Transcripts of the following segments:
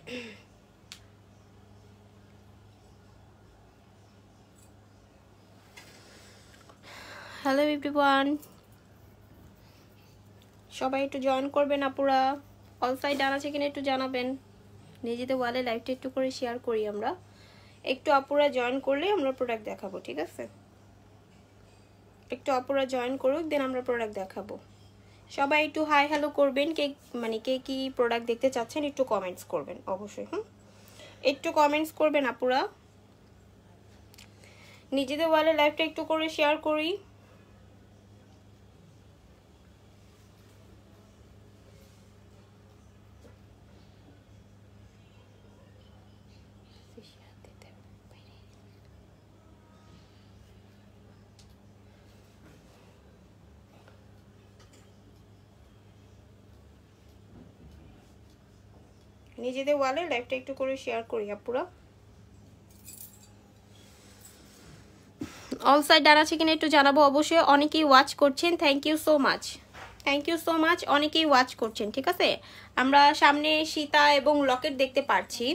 Hello everyone, সবাই একটু join করবেন আপুরা। অল সাইড ডান আছে কিনা একটু জানাবেন। নিজেদের ওয়ালে লাইভটা একটু করে শেয়ার করি আমরা। একটু আপুরা জয়েন করলে আমরা প্রোডাক্ট দেখাবো, ঠিক আছে? একটু আপুরা জয়েন করুক, দেন আমরা প্রোডাক্ট দেখাবো। সবাই একটু হাই হ্যালো করবেন। কে কি প্রোডাক্ট দেখতে চাচ্ছেন একটু কমেন্টস করবেন অবশ্যই। একটু কমেন্টস করবেন আপুরা। নিজেদের ওয়ালে লাইভটা একটু করে শেয়ার করি। নিজেদের ওয়ালে লাইভটা একটু করে শেয়ার করি আপুরা। অল সাইড ডান আছে কিনা একটু জানাবো অবশ্যই। অনেকেই ওয়াচ করছেন, thank you so much, thank you so much. অনেকেই ওয়াচ করছেন, ঠিক আছে? আমরা সামনে সীতা এবং লকেট দেখতে পাচ্ছি।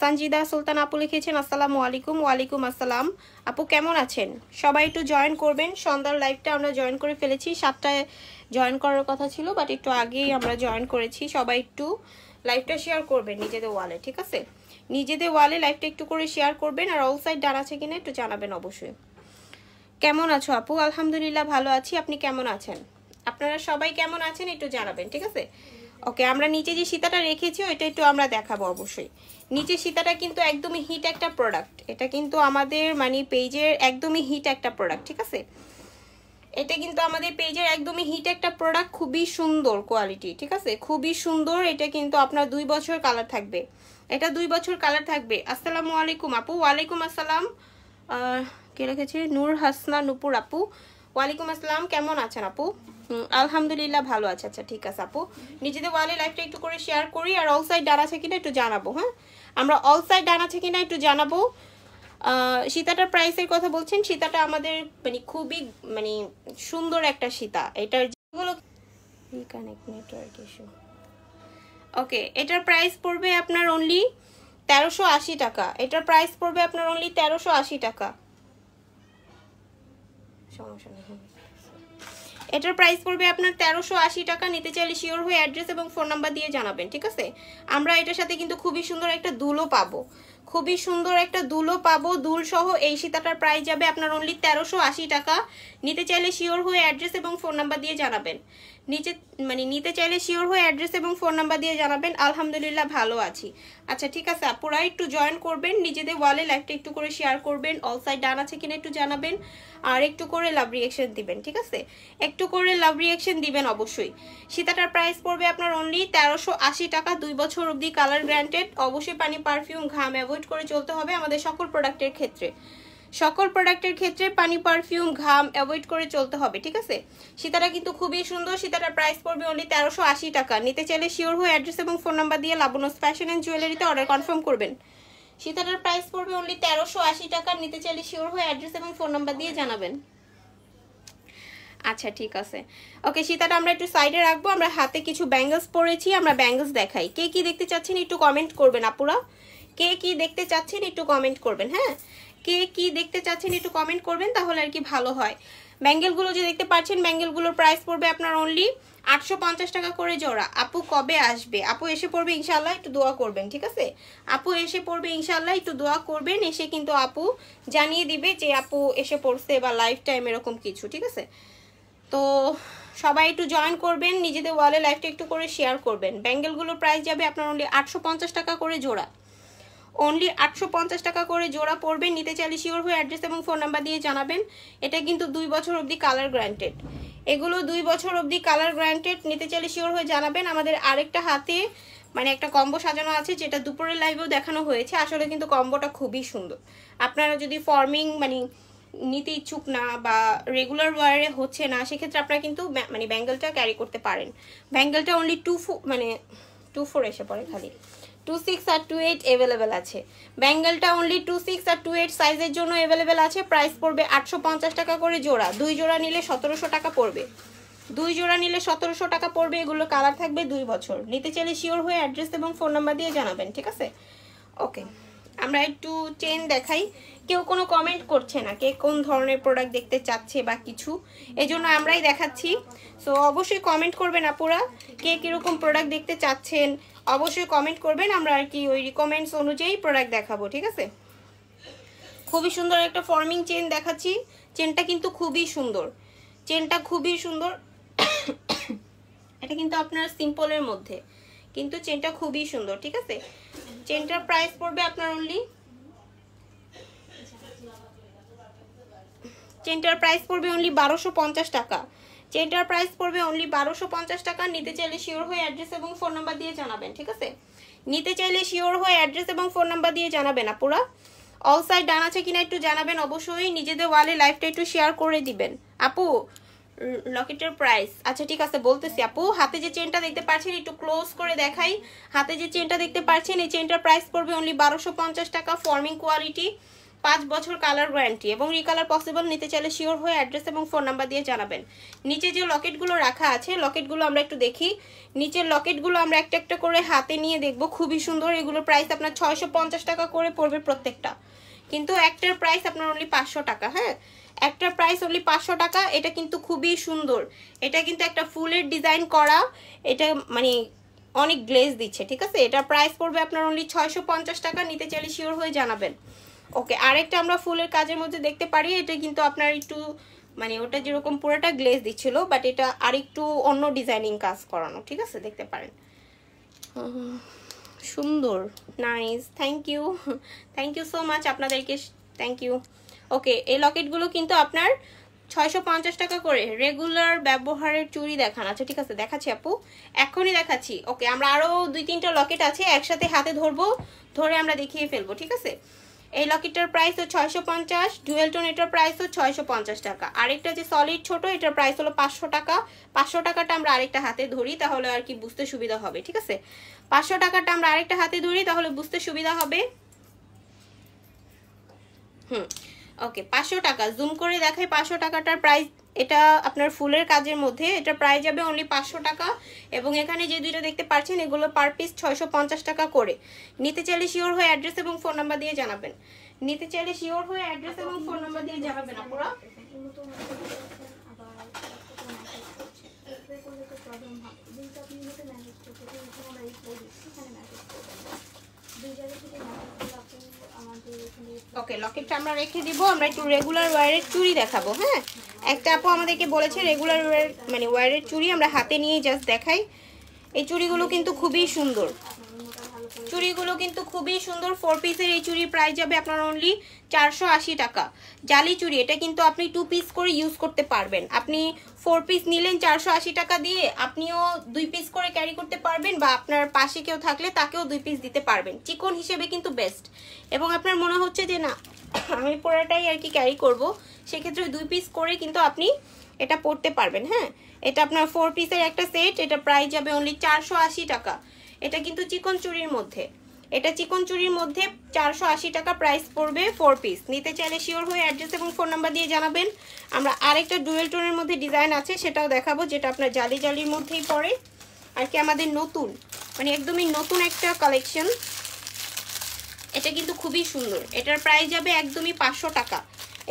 সঞ্জিদা সুলতান আপু লিখেছেন আসসালামু আলাইকুম। ওয়ালাইকুম আসসালাম। আপু কেমন আছেন? সবাই একটু জয়েন করবেন। সন্ধ্যার লাইভটা আমরা জয়েন করে ফেলেছি, 7টায় জয়েন করার কথা ছিল, বাট একটু আগেই আমরা জয়েন করেছি। সবাই একটু লাইভটা শেয়ার করবেন নিজেদের ওয়ালে, ঠিক আছে? নিজেদের ওয়ালে লাইভটা একটু করে শেয়ার করবেন। আর অল সাইড ডান আছে কিনা একটু জানাবেন অবশ্যই। কেমন আছো আপু? আলহামদুলিল্লাহ ভালো আছি, আপনি কেমন আছেন? আপনারা সবাই কেমন আছেন একটু জানাবেন, ঠিক আছে? ওকে, আমরা নিচে যে সীতাটা রেখেছি ওইটা একটু আমরা দেখাবো অবশ্যই। নিচে সীতাটা কিন্তু একদমই হিট একটা প্রোডাক্ট। এটা কিন্তু আমাদের মানে পেজের একদমই হিট একটা প্রোডাক্ট, ঠিক আছে? এটা কিন্তু আমাদের পেজের একদমই হিট একটা প্রোডাক্ট, খুবই সুন্দর কোয়ালিটি, ঠিক আছে? খুবই সুন্দর। এটা কিন্তু আপনার 2 বছর কালার থাকবে। এটা 2 বছর কালার থাকবে। আসসালামু আলাইকুম আপু। ওয়ালাইকুম আসসালাম। কে রেখেছে? নূর হাসনা নুপুর আপু, ওয়ালাইকুম আসসালাম। কেমন আছেন আপু? আলহামদুলিল্লাহ ভালো আছে। আচ্ছা ঠিক আছে আপু, নিজেদের ওয়ালে লাইভটা একটু করে শেয়ার করি। আর অল সাইড ডান আছে কিনা একটু জানাবো। হ্যাঁ, আমরা অল সাইড ডান আছে কিনা একটু জানাবো। সীতাটার প্রাইসের কথা বলছেন। সীতাটা আমাদের মানে খুবই মানে সুন্দর একটা সীতা। এটার যেগুলো রিকানেক্ট নেটওয়ার্ক ইস্যু। ওকে, এটার প্রাইস পড়বে আপনার অনলি 1380 টাকা। এটার প্রাইস পড়বে আপনার অনলি 1380 টাকা। সমস্যা নেই। এটার প্রাইস পড়বে আপনার 1380 টাকা। নিতে চাইলে শিওর হয়ে অ্যাড্রেস এবং ফোন নাম্বার দিয়ে জানাবেন, ঠিক আছে? আমরা এটার সাথে কিন্তু খুবই সুন্দর একটা দুলও পাবো, খুবই সুন্দর একটা দুলও পাবো। দুল সহ এই সীতাটার প্রাইস যাবে আপনার অনলি 1380 টাকা। নিতে চাইলে শিওর হয়ে অ্যাড্রেস এবং ফোন নাম্বার দিয়ে জানাবেন। নিতে চাইলে শিওর হয়ে অ্যাড্রেস এবং ফোন নাম্বার দিয়ে জানাবেন। আলহামদুলিল্লাহ ভালো আছি। আচ্ছা ঠিক আছে, আপুরা একটু জয়েন করবেন। নিজেদের ওয়ালে লাইভটা একটু করে শেয়ার করবেন। অল সাইড ডান আছে কিনা একটু জানাবেন। আর একটু করে লাভ রিঅ্যাকশন দিবেন, ঠিক আছে? একটু করে লাভ রিঅ্যাকশন দিবেন অবশ্যই। সীতাটার প্রাইস পড়বে আপনার অনলি 1380 টাকা। 2 বছর অবধি কালার গ্যারান্টেড। অবশ্যই পানি, পারফিউম, ঘাম অ্যাভয়েড করে চলতে হবে আমাদের সকল প্রোডাক্টের ক্ষেত্রে। সকল প্রোডাক্টের ক্ষেত্রে পানি, পারফিউম, ঘাম অ্যাভয়েড করে চলতে হবে, ঠিক আছে? সীতাটা কিন্তু খুবই সুন্দর। সীতাটার প্রাইস পড়বে অনলি 1380 টাকা। নিতে চাইলে শিওর হয়ে অ্যাড্রেস এবং ফোন নাম্বার দিয়ে লাবণ্য ফ্যাশন অ্যান্ড জুয়েলারিতে অর্ডার কনফার্ম করবেন। সীতাটার প্রাইস পড়বে অনলি 1380 টাকা। নিতে চাইলে শিওর হয়ে অ্যাড্রেস এবং ফোন নাম্বার দিয়ে জানাবেন। আচ্ছা ঠিক আছে, ওকে। সীতাটা আমরা একটু সাইডে রাখবো। আমরা হাতে কিছু ব্যাঙ্গলস পরেছি, আমরা ব্যাঙ্গলস দেখাই। কে কি দেখতে চাচ্ছেন একটু কমেন্ট করবেন আপুরা। কে কি দেখতে চাচ্ছেন একটু কমেন্ট করবেন। হ্যাঁ, কে কি দেখতে চাচ্ছেন একটু কমেন্ট করবেন, তাহলে আর কি ভালো হয়। ব্যাঙ্গেলগুলো যে দেখতে পাচ্ছেন, ব্যাঙ্গেলগুলোর প্রাইস পড়বে আপনার অনলি 850 টাকা করে জোড়া। আপু কবে আসবে? আপু এসে পড়বে ইনশাল্লাহ, একটু দোয়া করবেন, ঠিক আছে? আপু এসে পড়বে ইনশাল্লাহ, একটু দোয়া করবেন। এসে কিন্তু আপু জানিয়ে দিবে যে আপু এসে পড়ছে বা লাইফ টাইম এরকম কিছু, ঠিক আছে? তো সবাই একটু জয়েন করবেন। নিজেদের ওয়ালে লাইভটা একটু করে শেয়ার করবেন। ব্যাঙ্গেলগুলোর প্রাইস যাবে আপনার অনলি 850 টাকা করে জোড়া। অনলি 850 টাকা করে জোড়া পড়বে। নিতে চাইলে শিওর হয়ে অ্যাড্রেস এবং ফোন নাম্বার দিয়ে জানাবেন। এটা কিন্তু 2 বছর অবধি কালার গ্যারান্টেড। এগুলো 2 বছর অবধি কালার গ্যারান্টেড। নিতে চাইলে শিওর হয়ে জানাবেন। আমাদের আরেকটা হাতে মানে একটা কম্বো সাজানো আছে, যেটা দুপুরের লাইভেও দেখানো হয়েছে। আসলে কিন্তু কম্বোটা খুবই সুন্দর। আপনারা যদি ফর্মিং মানে নিতে ইচ্ছুক না বা রেগুলার ওয়ারে হচ্ছে না, সেক্ষেত্রে আপনারা কিন্তু মানে ব্যাঙ্গেলটা ক্যারি করতে পারেন। ব্যাঙ্গেলটা অনলি 24 এসে পড়ে, খালি 26 আর 28 অ্যাভেলেবেল আছে। ব্যাঙ্গেলটা অনলি 26 আর 28 সাইজের জন্য অ্যাভেলেবেল আছে। প্রাইস পড়বে 850 টাকা করে জোড়া। 2 জোড়া নিলে 1700 টাকা পড়বে। 2 জোড়া নিলে 1700 টাকা পড়বে। এগুলো কালার থাকবে 2 বছর। নিতে চাইলে শিওর হয়ে অ্যাড্রেস এবং ফোন নাম্বার দিয়ে জানাবেন, ঠিক আছে? ওকে, আমরা একটু চেন দেখাই। কেউ কোনো কমেন্ট করছে না কে কোন ধরনের প্রোডাক্ট দেখতে চাচ্ছে বা কিছু, এজন্য আমরাই দেখাচ্ছি। সো অবশ্যই কমেন্ট করবেন আপুরা, কে কীরকম প্রোডাক্ট দেখতে চাচ্ছেন অবশ্যই কমেন্ট করবেন। আমরা আর কি ওই রিকমেন্ডস অনুযায়ী প্রোডাক্ট দেখাবো, ঠিক আছে? খুবই সুন্দর একটা ফর্মিং চেন দেখাচ্ছি। চেনটা কিন্তু খুবই সুন্দর, চেনটা খুবই সুন্দর। এটা কিন্তু আপনার সিম্পলের মধ্যে, কিন্তু চেনটা খুবই সুন্দর, ঠিক আছে? চেনটার প্রাইস পড়বে আপনার অনলি, চেনটার প্রাইস পড়বে অনলি 1250 টাকা। চেনটার প্রাইস পড়বে অনলি 1250 টাকা। নিতে চাইলে শিওর হয়ে অ্যাড্রেস এবং ফোন নাম্বার দিয়ে জানাবেন, ঠিক আছে? নিতে চাইলে শিওর হয়ে অ্যাড্রেস এবং ফোন নাম্বার দিয়ে জানাবেন আপুরা। অল সাইড ডান আছে কিনা একটু জানাবেন অবশ্যই। নিজেদের ওয়ালে লাইভটা একটু শেয়ার করে দিবেন। আপু লকেটের প্রাইস, আচ্ছা ঠিক আছে বলতেছি আপু। হাতে যে চেনটা দেখতে পাচ্ছেন একটু ক্লোজ করে দেখাই। হাতে যে চেনটা দেখতে পাচ্ছেন এই চেনটার প্রাইস পড়বে অনলি 1250 টাকা। ফর্মিং কোয়ালিটি, 5 বছর কালার গ্যারান্টি এবং রিকালার পসিবল। নিতে চাইলে শিওর হয়ে অ্যাড্রেস এবং ফোন নাম্বার দিয়ে জানাবেন। নিচে যে লকেটগুলো রাখা আছে লকেটগুলো আমরা একটু দেখি। নিচের লকেটগুলো আমরা একটা একটা করে হাতে নিয়ে দেখব। খুবই সুন্দর। এগুলোর প্রাইস আপনার 650 টাকা করে পড়বে প্রত্যেকটা, কিন্তু একটার প্রাইস আপনার অনলি 500 টাকা। হ্যাঁ, একটার প্রাইস অনলি 500 টাকা। এটা কিন্তু খুবই সুন্দর। এটা কিন্তু একটা ফুলের ডিজাইন করা, এটা মানে অনেক গ্লেজ দিচ্ছে, ঠিক আছে? এটার প্রাইস পড়বে আপনার অনলি 650 টাকা। নিতে চাইলে শিওর হয়ে জানাবেন। ওকে, আরেকটা আমরা ফুলের কাজের মধ্যে দেখতে পারি। এটা কিন্তু আপনার একটু মানে ওটা যেরকম পুরোটা গ্লেজ দিচ্ছিল, বাট এটা আরেকটু অন্য ডিজাইনিং কাজ করানো, ঠিক আছে? দেখতে পারেন। সুন্দর, nice, thank you so much আপনাদেরকে, থ্যাংক ইউ। ওকে, এই লকেটগুলো কিন্তু আপনার 650 টাকা করে। রেগুলার ব্যবহারের চুড়ি দেখান, আচ্ছা ঠিক আছে দেখাচ্ছি আপু, এখনই দেখাচ্ছি। ওকে, আমরা আরও 2-3টা লকেট আছে একসাথে হাতে ধরবো, ধরে আমরা দেখিয়ে ফেলবো, ঠিক আছে? এই লকেটটার প্রাইস তো 650, ডুয়েল টোন এটার প্রাইস তো 650 টাকা। আরেকটা যে সলিড ছোট এটার প্রাইস হলো 500 টাকা। 500 টাকাটা আমরা আরেকটা হাতে ধরি তাহলে আর কি বুঝতে সুবিধা হবে, ঠিক আছে? 500 টাকাটা আমরা আরেকটা হাতে ধরি তাহলে বুঝতে সুবিধা হবে। ওকে, 500 টাকা জুম করে দেখাই। 500 টাকাটার প্রাইস, এটা আপনার ফুলের কাজের মধ্যে, এটা প্রাইস যাবে অনলি 500 টাকা। এবং এখানে যে দুইটা দেখতে পাচ্ছেন এগুলো পার পিস 650 টাকা করে। নিতে চাইলে শিওর হয়ে অ্যাড্রেস এবং ফোন নাম্বার দিয়ে জানাবেন। নিতে চাইলে শিওর হয়ে অ্যাড্রেস এবং ফোন নাম্বার দিয়ে জানাবেন আপুরা। ওকে, লকেটটা আমরা রেখে দিব। আমরা একটু রেগুলার ওয়্যারের চুড়ি দেখাবো। হ্যাঁ, একটা আপু আমাদেরকে বলেছে রেগুলার ওয়্যার মানে ওয়্যারের চুড়ি আমরা হাতে নিয়ে জাস্ট দেখাই। এই চুড়িগুলো কিন্তু খুবই সুন্দর, চুড়িগুলো কিন্তু খুবই সুন্দর। 4 পিসের এই চুড়ির প্রাইস যাবে আপনার অনলি 480 টাকা। জালি চুড়ি, এটা কিন্তু আপনি 2 পিস করে ইউজ করতে পারবেন। আপনি 4 পিস নিলেন 480 টাকা দিয়ে, আপনিও 2 পিস করে ক্যারি করতে পারবেন, বা আপনার পাশে কেউ থাকলে তাকেও 2 পিস দিতে পারবেন। চিকন হিসেবে কিন্তু বেস্ট। এবং আপনার মনে হচ্ছে যে না আমি পুরোটাই আর কি ক্যারি করব, সেক্ষেত্রে 2 পিস করে কিন্তু আপনি এটা পরতে পারবেন। হ্যাঁ, এটা আপনার 4 পিসের একটা সেট, এটা প্রাইস যাবে অনলি 480 টাকা। এটা কিন্তু চিকন চুড়ির মধ্যে, এটা চিকন চুড়ির মধ্যে 480 টাকা প্রাইস পড়বে 4 পিস। নিতে চাইলে শিওর হয়ে অ্যাড্রেস এবং ফোন নাম্বার দিয়ে জানাবেন। আমরা আরেকটা ডুয়েল টোনের মধ্যে ডিজাইন আছে সেটাও দেখাবো, যেটা আপনার জালি জালির মধ্যেই পড়ে আর কি, আমাদের নতুন মানে একদমই নতুন একটা কালেকশন। এটা কিন্তু খুবই সুন্দর। এটার প্রাইস যাবে একদমই 500 টাকা।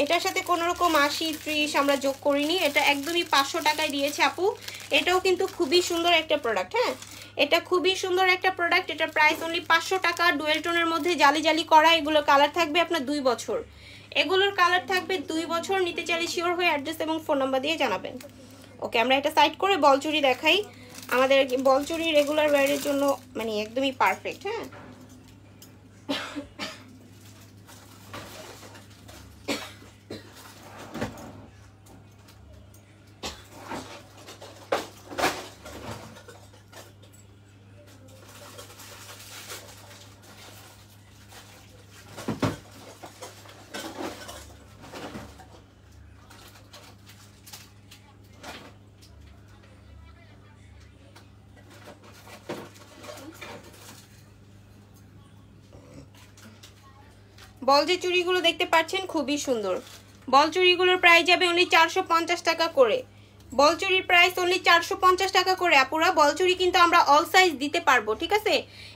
এটার সাথে কোনো রকম 80-30 আমরা যোগ করিনি, এটা একদমই 500 টাকায় দিয়েছে আপু। এটাও কিন্তু খুবই সুন্দর একটা প্রোডাক্ট। হ্যাঁ, এটা খুবই সুন্দর একটা প্রোডাক্ট। এটার প্রাইস অনলি 500 টাকা। ডুয়েল টোনের মধ্যে জালি জালি করা, এগুলো কালার থাকবে আপনার 2 বছর। এগুলোর কালার থাকবে 2 বছর। নিতে চাইলে শিওর হয়ে অ্যাড্রেস এবং ফোন নাম্বার দিয়ে জানাবেন। ওকে, আমরা এটা সাইড করে বলচুরি দেখাই। আমাদের বলচুরি রেগুলার ওয়্যারের জন্য মানে একদমই পারফেক্ট। হ্যাঁ, বল যে চুড়িগুলো দেখতে পাচ্ছেন খুবই সুন্দর। বল চুড়িগুলোর প্রাইস যাবে অনলি 450 টাকা করে। বলচুরির প্রাইস অনলি 450 টাকা করে আপুরা। বলচুরি কিন্তু আমরা অল সাইজ দিতে পারবো, ঠিক আছে।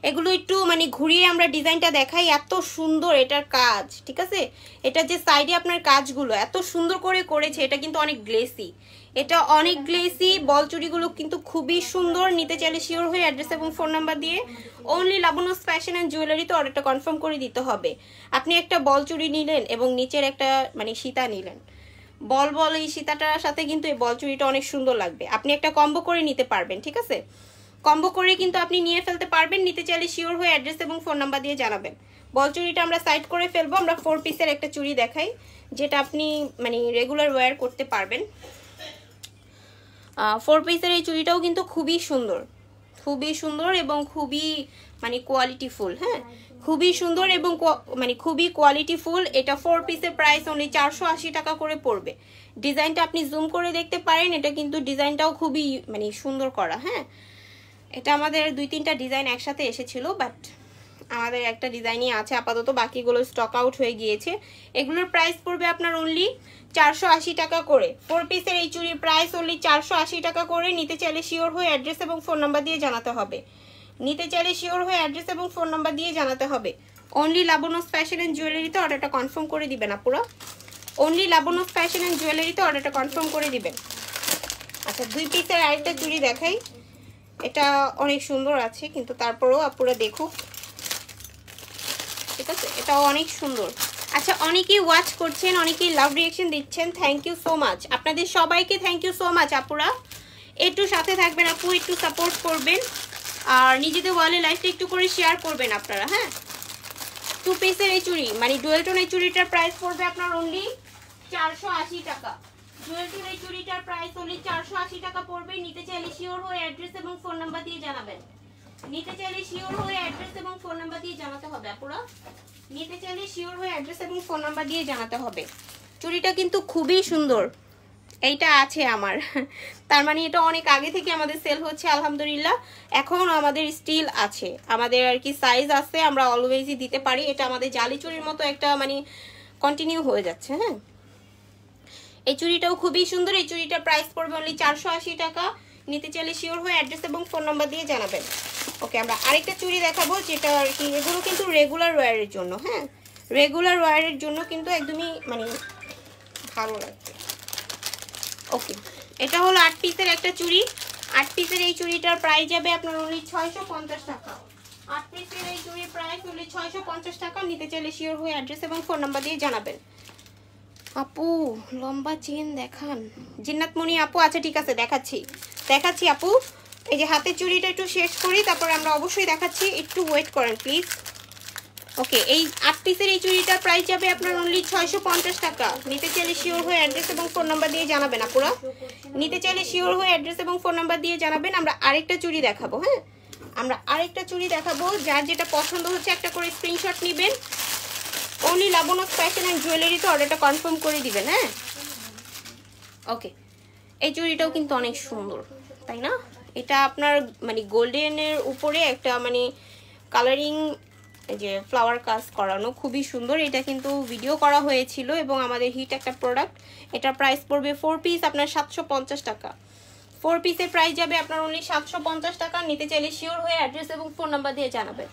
এগুলো একটু মানে ঘুরিয়ে আমরা ডিজাইনটা দেখাই, এত সুন্দর এটার কাজ, ঠিক আছে। এটা যে সাইডে আপনার কাজগুলো এত সুন্দর করে করেছে, এটা কিন্তু অনেক গ্লেসি, এটা অনেক গ্লেসি। বলচুরিগুলো কিন্তু খুবই সুন্দর। নিতে চাইলে শিওর হয়ে অ্যাড্রেস এবং ফোন নাম্বার দিয়ে অনলি লাবণ্যস ফ্যাশন অ্যান্ড জুয়েলারিতে অর্ডারটা কনফার্ম করে দিতে হবে। আপনি একটা বলচুরি নিলেন এবং নিচের একটা মানে সীতা নিলেন, বল এই সীতাটার সাথে কিন্তু এই বলচুরিটা অনেক সুন্দর লাগবে। আপনি একটা কম্বো করে নিতে পারবেন, ঠিক আছে। কম্বো করে কিন্তু আপনি নিয়ে ফেলতে পারবেন। নিতে চাইলে শিওর হয়ে অ্যাড্রেস এবং ফোন নাম্বার দিয়ে জানাবেন। বলচুরিটা আমরা সাইড করে ফেলবো। আমরা 4 পিসের একটা চুড়ি দেখাই, যেটা আপনি মানে রেগুলার ওয়্যার করতে পারবেন। 4 পিসের এই চুড়িটাও কিন্তু খুবই সুন্দর এবং খুবই মানে কোয়ালিটিফুল। হ্যাঁ, খুবই সুন্দর এবং মানে খুবই কোয়ালিটিফুল। এটা 4 পিসের প্রাইস অনলি 480 টাকা করে পড়বে। ডিজাইনটা আপনি জুম করে দেখতে পারেন, এটা কিন্তু ডিজাইনটাও খুবই মানে সুন্দর করা। হ্যাঁ, এটা আমাদের 2-3টা ডিজাইন একসাথে এসেছিল, বাট আমাদের একটা ডিজাইনই আছে আপাতত, বাকিগুলো স্টক আউট হয়ে গিয়েছে। এগুলোর প্রাইস পড়বে আপনার অনলি 480 টাকা করে। 4 পিসের এই চুড়ির প্রাইস অনলি 480 টাকা করে। নিতে চাইলে শিওর হয়ে অ্যাড্রেস এবং ফোন নাম্বার দিয়ে জানাতে হবে। নিতে চাইলে শিওর হয়ে অ্যাড্রেস এবং ফোন নাম্বার দিয়ে জানাতে হবে। অনলি লাবণ্যস ফ্যাশন অ্যান্ড জুয়েলারিতে অর্ডারটা কনফার্ম করে দিবেন আপুরা। অনলি লাবণ্যস ফ্যাশন অ্যান্ড জুয়েলারিতে অর্ডারটা কনফার্ম করে দিবেন। আচ্ছা, 2 পিসের আরেকটা চুড়ি দেখাই। এটা অনেক সুন্দর আছে, কিন্তু তারপরেও আপুরা দেখুক, ঠিক আছে। এটাও অনেক সুন্দর। আচ্ছা, অনেকেই ওয়াচ করছেন, অনেকেই লাভ রিঅ্যাকশন দিচ্ছেন, থ্যাংক ইউ সো মাচ। আপনাদের সবাইকে থ্যাংক ইউ সো মাচ আপুরা। একটু সাথে থাকবেন আপু, একটু সাপোর্ট করবেন, আর নিজেদের ওয়ালে লাইফটা একটু করে শেয়ার করবেন আপনারা। হ্যাঁ, 2 পিসের এই চুড়ি মানে ডুয়েল টোন এই চুড়িটার প্রাইস পড়বে আপনার অনলি 480 টাকা। ডুয়েল টোন এই চুড়িটার প্রাইস অনলি 480 টাকা পড়বে। নিতে চাইলে শিওর হয়ে অ্যাড্রেস এবং ফোন নাম্বার দিয়ে জানাবেন। নিতে চাইলে শিওর হয়ে অ্যাড্রেস এবং ফোন নাম্বার দিয়ে জানাতে হবে আপুরা। নিতে চাইলে শিওর হয়ে অ্যাড্রেস এবং ফোন নাম্বার দিয়ে জানাতে হবে। চুড়িটা কিন্তু খুবই সুন্দর। এইটা আছে আমার, তার মানে এটা অনেক আগে থেকে আমাদের সেল হচ্ছে আলহামদুলিল্লাহ। এখন আমাদের স্টিল আছে, আমাদের আর কি সাইজ আছে, আমরা অলওয়েজই দিতে পারি। এটা আমাদের জালি চুড়ির মতো একটা মানে কন্টিনিউ হয়ে যাচ্ছে। হ্যাঁ, এই চুড়িটাও খুবই সুন্দর। এই চুড়িটার প্রাইস পড়বে অনলি 480 টাকা। নিতে চাইলে শিওর হয়ে অ্যাড্রেস এবং ফোন নাম্বার দিয়ে জানাবেন। ওকে, আমরা আরেকটা চুড়ি দেখাবো, যেটা আর কি এগুলো কিন্তু রেগুলার ওয়্যারের জন্য। হ্যাঁ, রেগুলার ওয়্যারের জন্য কিন্তু একদমই মানে ভালো লাগবে। ওকে, এটা হলো 8 পিসের একটা চুড়ি। 8 পিসের এই চুড়িটার প্রাইস যাবে আপনার অনলি 650 টাকা। 8 পিসের এই চুড়ির প্রাইস অনলি 650 টাকা। নিতে চাইলে শিওর হয়ে অ্যাড্রেস এবং ফোন নাম্বার দিয়ে জানাবেন। আপু লম্বা চেন দেখান, জিন্নাত মনি আপু। আচ্ছা ঠিক আছে, দেখাচ্ছি আপু। এই যে হাতের চুড়িটা একটু শেষ করি, তারপরে আমরা অবশ্যই দেখাচ্ছি, একটু ওয়েট করেন প্লিজ। ওকে, এই 8 পিসের এই চুড়িটার প্রাইস যাবে আপনার অনলি 650 টাকা। নিতে চাইলে শিওর হয়ে অ্যাড্রেস এবং ফোন নাম্বার দিয়ে জানাবেন আপুরা। নিতে চাইলে শিওর হয়ে অ্যাড্রেস এবং ফোন নাম্বার দিয়ে জানাবেন। আমরা আরেকটা চুড়ি দেখাবো। হ্যাঁ, আমরা আরেকটা চুড়ি দেখাবো, যার যেটা পছন্দ হচ্ছে একটা করে স্ক্রিনশট নেবেন। অনলি লাবণ্যস ফ্যাশন অ্যান্ড জুয়েলারিতে অর্ডারটা কনফার্ম করে দিবেন। হ্যাঁ, ওকে, এই চুড়িটাও কিন্তু অনেক সুন্দর, তাই না? এটা আপনার মানে গোল্ডেনের উপরে একটা মানে কালারিং যে ফ্লাওয়ার কাজ করানো, খুবই সুন্দর। এটা কিন্তু ভিডিও করা হয়েছিল এবং আমাদের হিট একটা প্রোডাক্ট। এটা প্রাইস পড়বে 4 পিস আপনার 750 টাকা। 4 পিসের প্রাইস যাবে আপনার অনলি 750 টাকা। নিতে চাইলে শিওর হয়ে অ্যাড্রেস এবং ফোন নাম্বার দিয়ে জানাবেন।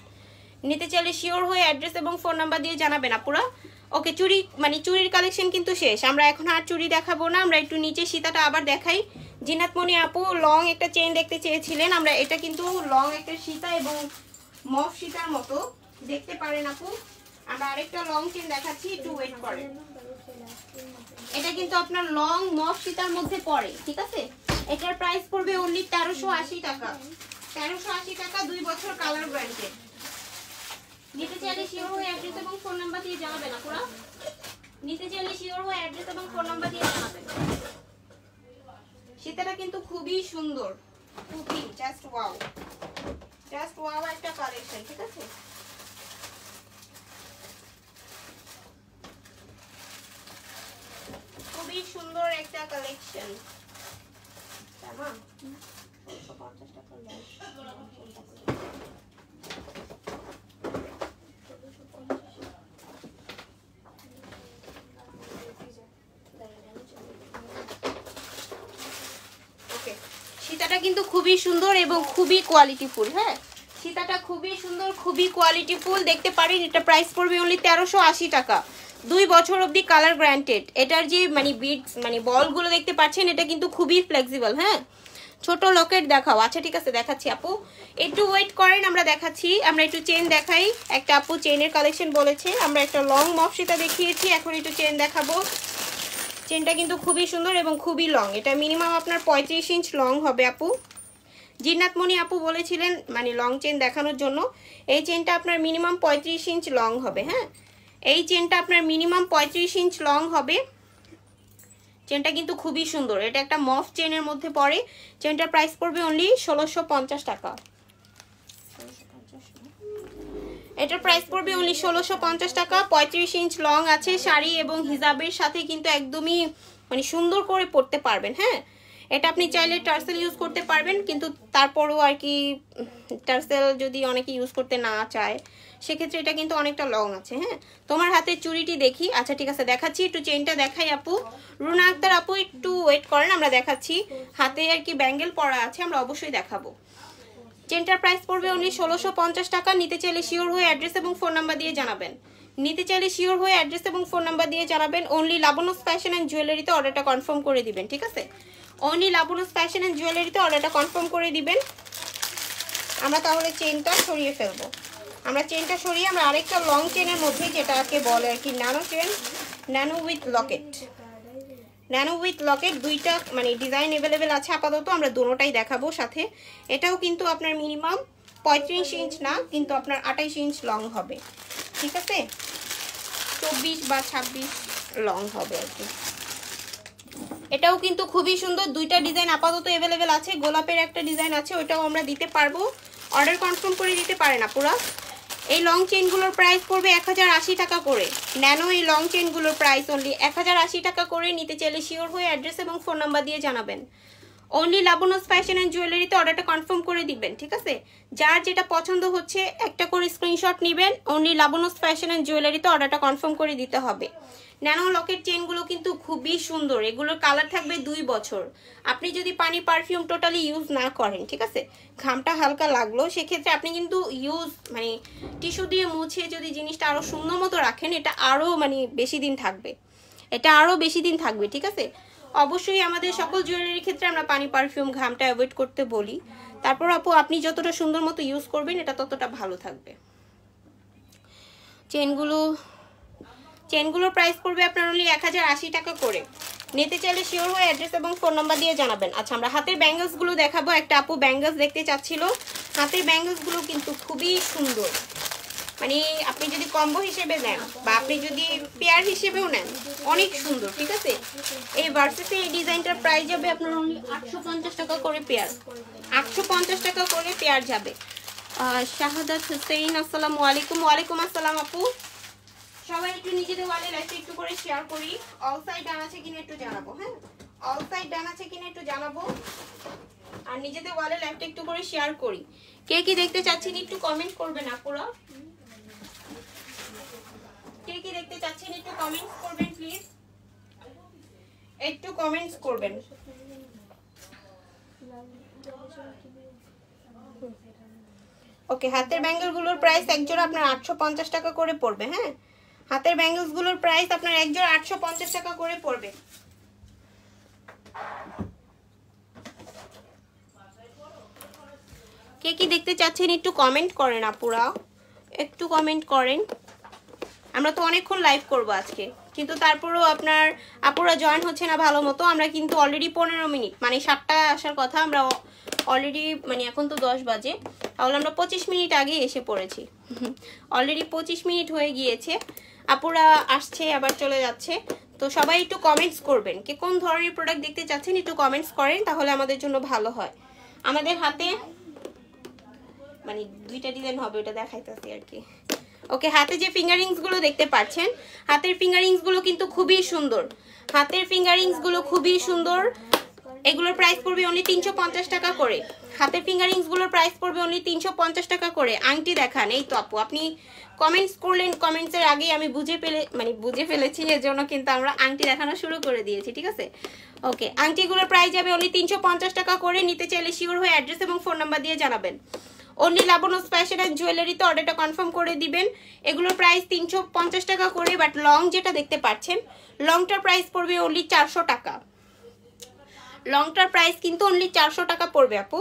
নিতে চাইলে শিওর হয়ে অ্যাড্রেস এবং ফোন নাম্বার দিয়ে জানাবেন আপুরা। ওকে, চুড়ি মানে চুড়ির কালেকশন কিন্তু শেষ। আমরা এখন আর চুড়ি দেখাবো না, আমরা একটু নিচে সীতাটা আবার দেখাই। জিনাত মনি আপু লং একটা চেইন দেখতে চেয়েছিলেন, আমরা এটা কিন্তু লং একটা সীতা এবং মফ সীতার মতো দেখতে পারেন আপু। আমরা আরেকটা লং চেইন দেখাচ্ছি, একটু ওয়েট করেন। এটা কিন্তু আপনার লং মফ সীতার মধ্যে পড়ে, ঠিক আছে। এটার প্রাইস পড়বে অনলি 1380 টাকা। 1380 টাকা, 2 বছর কালার গ্যারান্টি। নিতে চাইলে শিওর হয়ে অ্যাড্রেস এবং ফোন নাম্বার দিয়ে জানাবেন আপুরা। নিতে চাইলে শিওর হয়ে অ্যাড্রেস এবং ফোন নাম্বার দিয়ে জানাবেন। সীতাটা কিন্তু খুবই সুন্দর, খুবই জাস্ট ওয়াও একটা কালেকশন, ঠিক আছে। খুবই সুন্দর একটা কালেকশন। তামা 150 টাকা লেস। সীতাটা কিন্তু খুবই সুন্দর এবং খুবই কোয়ালিটিফুল। হ্যাঁ, সীতাটা খুবই সুন্দর, খুবই কোয়ালিটিফুল, দেখতে পারেন। এটা প্রাইস পড়বে অনলি 1380 টাকা, 2 বছর অবধি কালার গ্যারান্টেড। এটার যে মানে বিডস মানে বলগুলো দেখতে পাচ্ছেন, এটা কিন্তু খুবই ফ্লেক্সিবল। হ্যাঁ, ছোট লকেট দেখাও। আচ্ছা ঠিক আছে, দেখাচ্ছি আপু, একটু ওয়েট করেন, আমরা দেখাচ্ছি। আমরা একটু চেন দেখাই। একটা আপু চেনের কালেকশন বলেছে, আমরা একটা লং মফ সেটা দেখিয়েছি, এখন একটু চেন দেখাবো। চেনটা কিন্তু খুবই সুন্দর এবং খুবই লং, এটা মিনিমাম আপনার 35 ইঞ্চ লং হবে আপু। জিন্নাতমণি আপু বলেছিলেন মানে লং চেন দেখানোর জন্য। এই চেনটা আপনার মিনিমাম 35 ইঞ্চ লং হবে। হ্যাঁ, এই চেনটা আপনার মিনিমাম 35 ইঞ্চ লং হবে। চেনটা কিন্তু খুবই সুন্দর, এটা একটা মফ চেনের মধ্যে পড়ে। চেনটার প্রাইস পড়বে অনলি 1650 টাকা। এটার প্রাইস পড়বে অনলি 1650 টাকা। 35 ইঞ্চ লং আছে, শাড়ি এবং হিজাবের সাথে কিন্তু একদমই মানে সুন্দর করে পরতে পারবেন। হ্যাঁ, এটা আপনি চাইলে টার্সেল ইউজ করতে পারবেন, কিন্তু তারপরেও আর কি টার্সেল যদি অনেকে ইউজ করতে না চায়, সেক্ষেত্রে এটা কিন্তু অনেকটা লং আছে। হ্যাঁ, তোমার হাতে চুড়িটি দেখি। আচ্ছা ঠিক আছে, দেখাচ্ছি, একটু চেনটা দেখাই আপু। রুনা আক্তার আপু একটু ওয়েট করেন, আমরা দেখাচ্ছি। হাতে আর কি ব্যাঙ্গেল পরা আছে, আমরা অবশ্যই দেখাবো। চেনটার প্রাইস পড়বে অনলি 1650 টাকা। নিতে চাইলে শিওর হয়ে অ্যাড্রেস এবং ফোন নাম্বার দিয়ে জানাবেন। নিতে চাইলে শিওর হয়ে অ্যাড্রেস এবং ফোন নাম্বার দিয়ে জানাবেন। অনলি লাবণ্যস ফ্যাশন অ্যান্ড জুয়েলারিতে অর্ডারটা কনফার্ম করে দিবেন। ঠিক আছে, অনলি লাবণ্যস ফ্যাশন অ্যান্ড জুয়েলারিতে অর্ডারটা কনফার্ম করে দিবেন। আমরা তাহলে চেনটা সরিয়ে ফেলবো। আমরা চেনটা সরিয়ে আমরা আরেকটা লং চেনের মধ্যে, যেটাকে বলে আর কি nano chain, nano with Locket. Nano with Locket দুইটা মানে ডিজাইন অ্যাভেলেবেল আছে আপাতত, আমরা দুটোটাই দেখাবো সাথে। এটাও কিন্তু আপনার মিনিমাম 35 ইঞ্চ না, কিন্তু আপনার 28 ইঞ্চ লং হবে। ঠিক আছে, 24 বা 26 লং হবে আর কি। এটাও কিন্তু খুবই সুন্দর, দুইটা ডিজাইন আপাতত অ্যাভেলেবেল আছে। গোলাপের একটা ডিজাইন আছে, ওইটাও আমরা দিতে পারবো। অর্ডার কনফার্ম করে দিতে পারেন আপুরা। এই লং চেনগুলোর প্রাইস পড়বে 1080 টাকা করে। ন্যানো এই লং চেনগুলোর প্রাইস অনলি 1080 টাকা করে। নিতে চাইলে শিওর হয়ে অ্যাড্রেস এবং ফোন নাম্বার দিয়ে জানাবেন। অনলি লাবণ্যস ফ্যাশন অ্যান্ড জুয়েলারিতে অর্ডারটা কনফার্ম করে দিবেন। ঠিক আছে, যার যেটা পছন্দ হচ্ছে একটা করে স্ক্রিনশট নেবেন। অনলি লাবণ্যস ফ্যাশন অ্যান্ড জুয়েলারিতে অর্ডারটা কনফার্ম করে দিতে হবে। ন্যানো লকেট চেনগুলো কিন্তু খুবই সুন্দর, এগুলোর কালার থাকবে 2 বছর। আপনি যদি পানি পারফিউম টোটালি ইউজ না করেন, ঠিক আছে, ঘামটা হালকা লাগলো, সেক্ষেত্রে আপনি কিন্তু ইউজ মানে টিস্যু দিয়ে মুছে যদি জিনিসটা আরও সুন্দর মতো রাখেন, এটা আরও মানে বেশি দিন থাকবে, এটা আরও বেশি দিন থাকবে। ঠিক আছে, অবশ্যই আমাদের সকল জুয়েলারির ক্ষেত্রে আমরা পানি পারফিউম ঘামটা অ্যাভয়েড করতে বলি। তারপর আপু আপনি যতটা সুন্দর মতো ইউজ করবেন, এটা ততটা ভালো থাকবে। চেনগুলোর প্রাইস পড়বে আপনার অনলি 1080 টাকা করে। নিতে চাইলে শিওর হয়ে অ্যাড্রেস এবং ফোন নাম্বার দিয়ে জানাবেন। আচ্ছা, আমরা হাতের ব্যাঙ্গলসগুলো দেখাবো। একটা আপু ব্যাঙ্গলস দেখতে চাচ্ছিল। হাতের ব্যাঙ্গলসগুলো কিন্তু খুবই সুন্দর, মানে আপনি যদি কম্বো হিসেবে নেন বা আপনি যদি পেয়ার হিসেবেও নেন, অনেক সুন্দর। ঠিক আছে, এই ভার্সেসে এই ডিজাইনটার প্রাইস যাবে আপনার অনলি 850 টাকা করে পেয়ার। 850 টাকা করে পেয়ার যাবে। শাহাদাত হুসেইন, আসসালামু আলাইকুম। ওয়ালাইকুম আসসালাম আপু। সবাই একটু নিজেদের ওয়ালে লাইভটা একটু করে শেয়ার করি। অল সাইড ডান আছে কিনা একটু জানাবো। হ্যাঁ, অল সাইড ডান আছে কিনা একটু জানাবো। আর নিজেদের ওয়ালে লাইভটা একটু করে শেয়ার করি। কে কি দেখতে চাচ্ছেন একটু কমেন্ট করবেন আপুরা। কে কি দেখতে চাচ্ছেন একটু কমেন্টস করবেন প্লিজ, একটু কমেন্টস করবেন। ওকে, হাতের ব্যাঙ্গেলগুলোর প্রাইস এক জোড়া আপনার 850 টাকা করে পড়বে। হ্যাঁ, হাতের ব্যাঙ্গেলসগুলোর প্রাইস আপনার এক জোড়া 850 টাকা করে পড়বে। কে কি দেখতে চাচ্ছেন একটু কমেন্ট করেন আপুরা, একটু কমেন্ট করেন। আমরা তো অনেকক্ষণ লাইভ করব আজকে, কিন্তু তারপরেও আপনার আপুরা জয়েন হচ্ছে না ভালো মতো। আমরা কিন্তু অলরেডি 15 মিনিট মানে 7টায় আসার কথা, আমরা অলরেডি মানে এখন তো 10 বাজে, তাহলে আমরা 25 মিনিট আগে এসে পড়েছি। অলরেডি 25 মিনিট হয়ে গিয়েছে, আপুরা আসছে আবার চলে যাচ্ছে। তো সবাই একটু কমেন্টস করবেন, কে কোন ধরনের প্রোডাক্ট দেখতে চাচ্ছেন একটু কমেন্টস করেন, তাহলে আমাদের জন্য ভালো হয়। আমাদের হাতে মানে দুইটা ডিজাইন হবে, ওটা দেখাইতেছি আর কি। ওকে, হাতে যে ফিঙ্গারিংস গুলো দেখতে পাচ্ছেন, হাতের ফিঙ্গারিংস গুলো কিন্তু খুবই সুন্দর। হাতের ফিঙ্গারিংস গুলো খুবই সুন্দর। এগুলোর প্রাইস পড়বে অনলি 350 টাকা করে। হাতের ফিঙ্গারিংস গুলোর প্রাইস পড়বে অনলি 350 টাকা করে। আংটি দেখান। এই তো আপু আপনি কমেন্টস করলেন, কমেন্টসের আগেই আমি বুঝে ফেলেছি, এর জন্য কিন্তু আমরা আংটি দেখানো শুরু করে দিয়েছি, ঠিক আছে? ওকে, আংটিগুলোর প্রাইস যাবে অনলি 350 টাকা করে। নিতে চাইলে শিওর হয়ে অ্যাড্রেস এবং ফোন নাম্বার দিয়ে জানাবেন। অনলি লাবণ্য ফ্যাশন অ্যান্ড জুয়েলারিতে অর্ডারটা কনফার্ম করে দিবেন। এগুলোর প্রাইস 350 টাকা করে, বাট লং যেটা দেখতে পাচ্ছেন লংটার প্রাইস পড়বে অনলি 400 টাকা। লংটার প্রাইস কিন্তু অনলি 400 টাকা পড়বে আপু।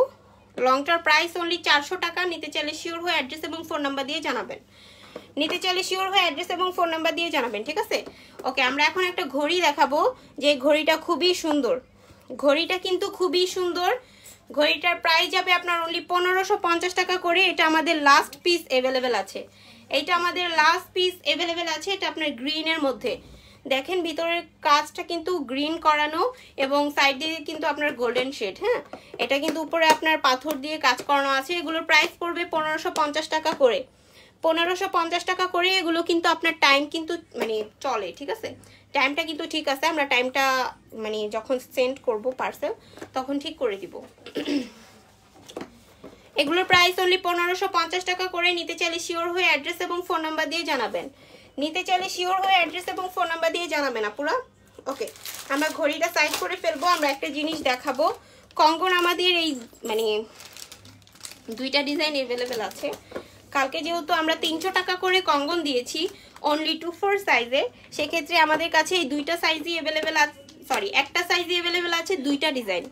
লংটার প্রাইস অনলি 400 টাকা। নিতে চাইলে শিওর হয়ে অ্যাড্রেস এবং ফোন নাম্বার দিয়ে জানাবেন। নিতে চাইলে শিওর হয়ে অ্যাড্রেস এবং ফোন নাম্বার দিয়ে জানাবেন, ঠিক আছে? ওকে, আমরা এখন একটা ঘড়ি দেখাবো, যে ঘড়িটা খুবই সুন্দর। ঘড়িটা কিন্তু খুবই সুন্দর। ঘড়িটার প্রাইস যাবে আপনার অনলি 1550 টাকা করে। এটা আমাদের লাস্ট পিস অ্যাভেলেবেল আছে। এইটা আমাদের লাস্ট পিস অ্যাভেলেবেল আছে। এটা আপনার গ্রিনের মধ্যে দেখেন, ভিতরের কাজটা কিন্তু গ্রিন করানো এবং সাইড দিয়ে কিন্তু আপনার গোল্ডেন শেড। হ্যাঁ, এটা কিন্তু উপরে আপনার পাথর দিয়ে কাজ করানো আছে। এগুলোর প্রাইস পড়বে 1550 টাকা করে। 1550 টাকা করে। এগুলো কিন্তু আপনার টাইম কিন্তু চলে, ঠিক আছে? টাইমটা কিন্তু ঠিক আছে। আমরা টাইমটা যখন সেন্ড করব পার্সেল তখন ঠিক করে দিব। এগুলোর প্রাইস অনলি 1550 টাকা করে। নিতে চাইলে শিওর হয়ে অ্যাড্রেস এবং ফোন নাম্বার দিয়ে জানাবেন। নিতে চাইলে শিওর হয়ে অ্যাড্রেস এবং ফোন নাম্বার দিয়ে জানাবেন আপুরা। ওকে, আমরা ঘড়িটা সাইড করে ফেলবো। আমরা একটা জিনিস দেখাবো। কঙ্গন আমাদের এই দুইটা ডিজাইন অ্যাভেলেবেল আছে। কালকে যেহেতু আমরা 300 টাকা করে কঙ্গন দিয়েছি অনলি 24 সাইজে, সেক্ষেত্রে আমাদের কাছে এই দুইটা সাইজই অ্যাভেলেবেল আছে। সরি, একটা সাইজই অ্যাভেলেবেল আছে, দুইটা ডিজাইন।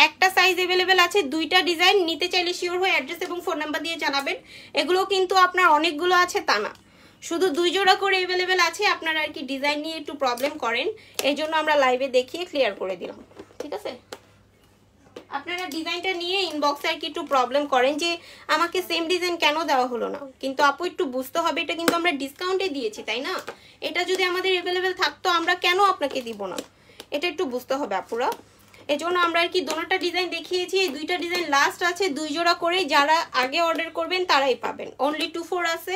একটা সাইজ অ্যাভেলেবেল আছে, দুইটা ডিজাইন। নিতে চাইলে শিওর হয়ে অ্যাড্রেস এবং ফোন নাম্বার দিয়ে জানাবেন। এগুলো কিন্তু আপনার অনেকগুলো আছে তা না, শুধু 2 জোড়া করে অ্যাভেলেবেল আছে। আপনারা আর কি ডিজাইন নিয়ে একটু প্রবলেম করেন, এই জন্য আমরা লাইভে দেখিয়ে ক্লিয়ার করে দিলাম, ঠিক আছে? আপনারা ডিজাইনটা নিয়ে ইনবক্সে আর কি একটু প্রবলেম করেন যে আমাকে সেম ডিজাইন কেন দেওয়া হলো না, কিন্তু আপু একটু বুঝতে হবে, এটা কিন্তু আমরা ডিসকাউন্টে দিয়েছি, তাই না? এটা যদি আমাদের অ্যাভেলেবেল থাকতো আমরা কেন আপনাকে দিব না, এটা একটু বুঝতে হবে আপুরা। এজন্য আমরা আর কি দুটোটা ডিজাইন দেখিয়েছি। এই দুইটা ডিজাইন লাস্ট আছে, 2 জোড়া করে। যারা আগে অর্ডার করবেন তারাই পাবেন। অনলি 24 আছে,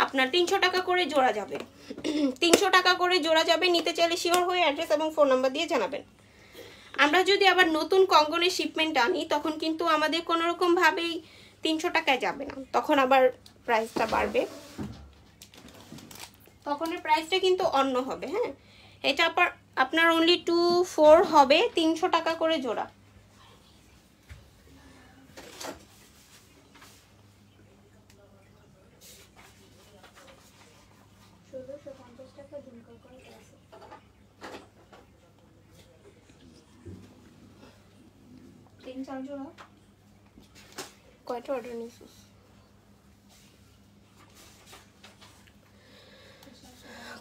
আপনার 300 টাকা করে জোড়া যাবে। 300 টাকা করে জোড়া যাবে। নিতে চাইলে শিওর হয়ে অ্যাড্রেস এবং ফোন নাম্বার দিয়ে জানাবেন। আমরা যদি আবার নতুন কঙ্গনের শিপমেন্ট আনি তখন কিন্তু আমাদের কোনো রকম ভাবেই 300 টাকায় যাবে না, তখন আবার প্রাইসটা বাড়বে, তখন এর প্রাইসটা কিন্তু অন্য হবে। হ্যাঁ, এটা আপনার অনলি 24 হবে, 300 টাকা করে জোড়া। কয়টা অর্ডার নিছিস?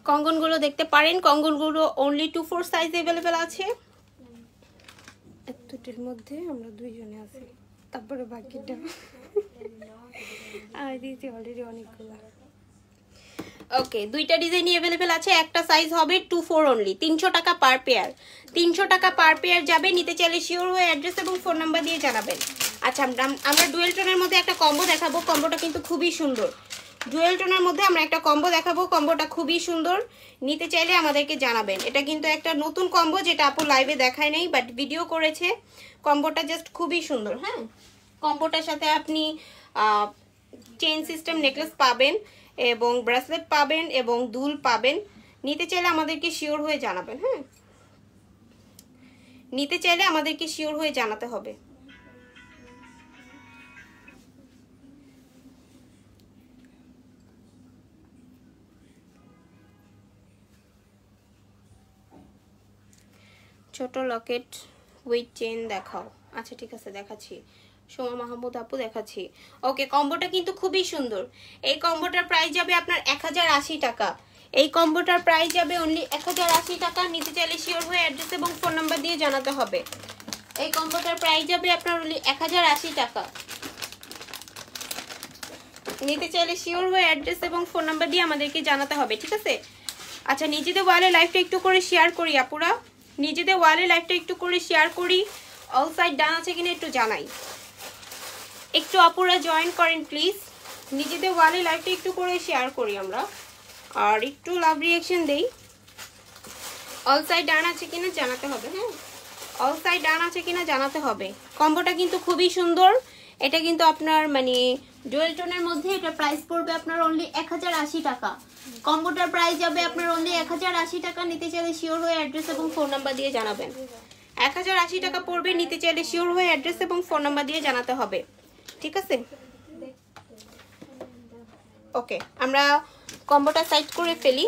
কঙ্গনগুলো দেখতে পারেন। কঙ্গনগুলো অনলি 24 সাইজ অ্যাভেলেবেল আছে। এতটির মধ্যে আমরা 2 জনে আছি, তারপরে বাকিটা দিয়েছি অলরেডি অনেকগুলো। ওকে, দুইটা ডিজাইনই অ্যাভেলেবেল আছে। একটা সাইজ হবে 24 অনলি, 300 টাকা পার পেয়ার। 300 টাকা পার পেয়ার যাবে। নিতে চাইলে শিওর হয়ে অ্যাড্রেস এবং ফোন নাম্বার দিয়ে জানাবেন। আচ্ছা, আমরা ডুয়েল টোনের মধ্যে একটা কম্বো দেখাবো। কম্বোটা কিন্তু খুবই সুন্দর। ডুয়েল টোনের মধ্যে আমরা একটা কম্বো দেখাবো। কম্বোটা খুবই সুন্দর। নিতে চাইলে আমাদেরকে জানাবেন। এটা কিন্তু একটা নতুন কম্বো, যেটা আপু লাইভে দেখায় নাই বাট ভিডিও করেছে। কম্বোটা জাস্ট খুবই সুন্দর। হ্যাঁ, কম্বোটার সাথে আপনি চেইন সিস্টেম নেকলেস পাবেন এবং ব্রেসলেট পাবেন এবং দুল পাবেন। নিতে চাইলে আমাদেরকে শিওর হয়ে জানাবেন। হ্যাঁ, নিতে চাইলে আমাদেরকে শিওর হয়ে জানাতে হবে। ছোট লকেট উইথ চেন দেখাও। আচ্ছা ঠিক আছে, দেখাচ্ছি। সোমা মাহমুদ আপু দেখাচ্ছি। ওকে, কম্বোটা কিন্তু খুবই সুন্দর। এই কম্বোটার প্রাইস যাবে আপনার 1080 টাকা। এই কম্বোটার প্রাইস যাবে অনলি 1080 টাকা। নিতে চাইলে শিওর হয়ে অ্যাড্রেস এবং ফোন নাম্বার দিয়ে জানাতে হবে। এই কম্বোটার প্রাইস যাবে আপনার অনলি 1080 টাকা। নিতে চাইলে শিওর হয়ে অ্যাড্রেস এবং ফোন নাম্বার দিয়ে আমাদেরকে জানাতে হবে, ঠিক আছে? আচ্ছা, নিজেদের ওয়ালে লাইভটা একটু করে শেয়ার করি আপুরা, নিজেদের ওয়ালে লাইভটা একটু করে শেয়ার করি। অল সাইড ডান আছে কিনা একটু জানাই। একটু আপুরা জয়েন করেন প্লিজ। নিজেদের ওয়ালে লাইভটা একটু করে শেয়ার করি আমরা, আর একটু লাভ রিয়াকশন দেই। অল সাইড ডান আছে কিনা জানাতে হবে। হ্যাঁ, অল সাইড ডান আছে কিনা জানাতে হবে। কম্বোটা কিন্তু খুবই সুন্দর। এটা কিন্তু আপনার মানে ডুয়েল টোনের মধ্যে, এটা প্রাইস পড়বে আপনার অনলি 1080 টাকা। কম্বোটার প্রাইস যাবে আপনার অনলি 1080 টাকা। নিতে চাইলে শিওর হয়ে অ্যাড্রেস এবং ফোন নাম্বার দিয়ে জানাবেন। 1080 টাকা পড়বে। নিতে চাইলে শিওর হয়ে অ্যাড্রেস এবং ফোন নাম্বার দিয়ে জানাতে হবে, ঠিক আছে? ওকে, আমরা কম্বোটা সাইড করে ফেলি।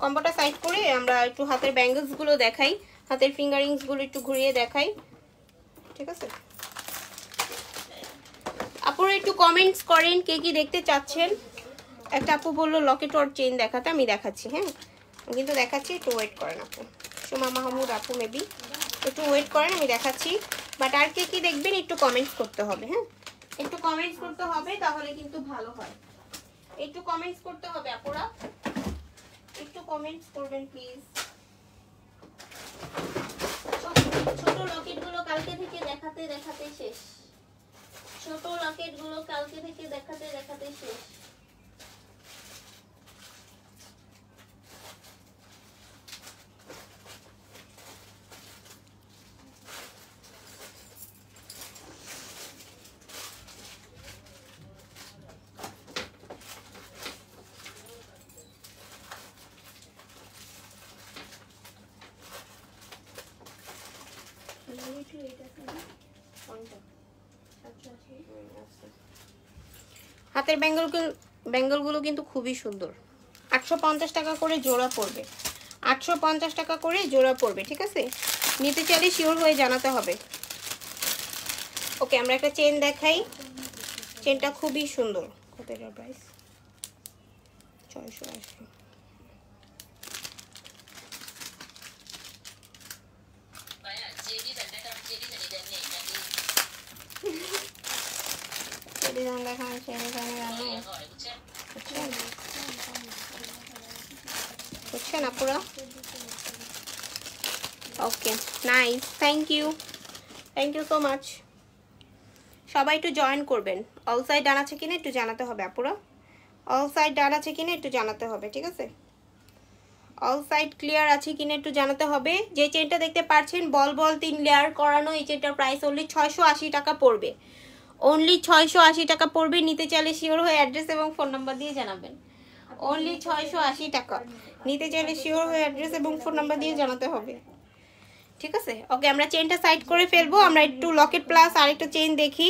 কম্বোটা সাইড করে আমরা একটু হাতের ব্যাঙ্গলসগুলো দেখাই, হাতের ফিঙ্গারিংসগুলো একটু ঘুরিয়ে দেখাই, ঠিক আছে? আপুরা একটু কমেন্টস করেন কে কি দেখতে চাচ্ছেন। একটা আপু বললো লকেট অর চেইন দেখাতে, আমি দেখাচ্ছি। হ্যাঁ, কিন্তু দেখাচ্ছি, একটু ওয়েট করেন আপু। সোমা মাহমুদ আপু মেবি একটু ওয়েট করেন, আমি দেখাচ্ছি। বাট আর কে কি দেখবেন একটু কমেন্টস করতে হবে। হ্যাঁ, একটু কমেন্টস করতে হবে, তাহলে কিন্তু ভালো হয়। একটু কমেন্টস করতে হবে আপুরা, একটু কমেন্টস করবেন প্লিজ। ছোট লকেটগুলো কালকে থেকে দেখাতে দেখাতে শেষ। ছোট লকেটগুলো কালকে থেকে দেখাতে দেখাতে শেষ। হাতের ব্যাঙ্গলগুলো কিন্তু খুবই সুন্দর। 850 টাকা করে জোড়া পড়বে, 850 টাকা করে জোড়া পড়বে, ঠিক আছে? নিতে চাইলে শিওর হয়ে জানাতে হবে। ওকে, আমরা একটা চেন দেখাই। চেনটা খুবই সুন্দর। কত এটার প্রাইস? 680। বুঝছেন আপুরা? Okay, nice, thank you so much. সবাই একটু জয়েন করবেন। অল সাইড ডান আছে কিনা একটু জানাতে হবে আপুরা। অল সাইড ডান আছে কিনা একটু জানাতে হবে, ঠিক আছে? অল সাইড ক্লিয়ার আছে কিনা একটু জানাতে হবে। যে চেনটা দেখতে পাচ্ছেন বল 3 লেয়ার করানো, এই চেনটার প্রাইস অনলি 680 টাকা পড়বে। অনলি 680 টাকা পড়বে। নিতে চাইলে শিওর হয়ে অ্যাড্রেস এবং ফোন নাম্বার দিয়ে জানাবেন। অনলি 680 টাকা। নিতে চাইলে শিওর হয়ে অ্যাড্রেস এবং ফোন নাম্বার দিয়ে জানাতে হবে, ঠিক আছে? ওকে, আমরা চেনটা সাইড করে ফেলবো। আমরা একটু লকেট প্লাস আরেকটা চেন দেখি।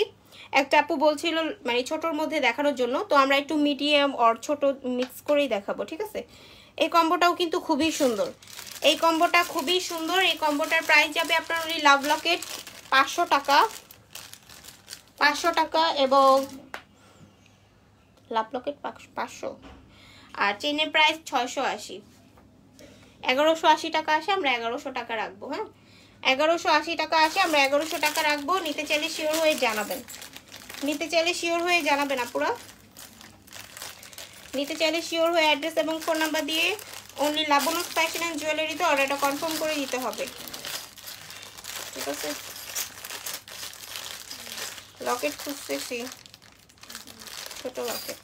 একটা আপু বলছিল মানে ছোটোর মধ্যে দেখানোর জন্য, তো আমরা একটু মিডিয়াম আর ছোট মিক্স করেই দেখাবো, ঠিক আছে? এই কম্বোটাও কিন্তু খুবই সুন্দর। এই কম্বোটা খুবই সুন্দর। এই কম্বোটার প্রাইস যাবে আপনার ওই লাভ লকেট 500 টাকা, 500 টাকা, এবং লাভ লকেট 500, আর চেনের প্রাইস 680। 1180 টাকা আসে, আমরা 1100 টাকা রাখবো। হ্যাঁ, 1180 টাকা আসে, আমরা 1100 টাকা রাখবো। নিতে চাইলে শিওর হয়ে জানাবেন। নিতে চাইলে শিওর হয়ে জানাবেন আপুরা। নিতে চাইলে শিওর হয়ে অ্যাড্রেস এবং ফোন নাম্বার দিয়ে অনলি লাবণস ফ্যাশন অ্যান্ড জুয়েলারিতে অর্ডারটা কনফার্ম করে দিতে হবে, ঠিক আছে? লকেট খুঁজতেছি, ছোট লকেট।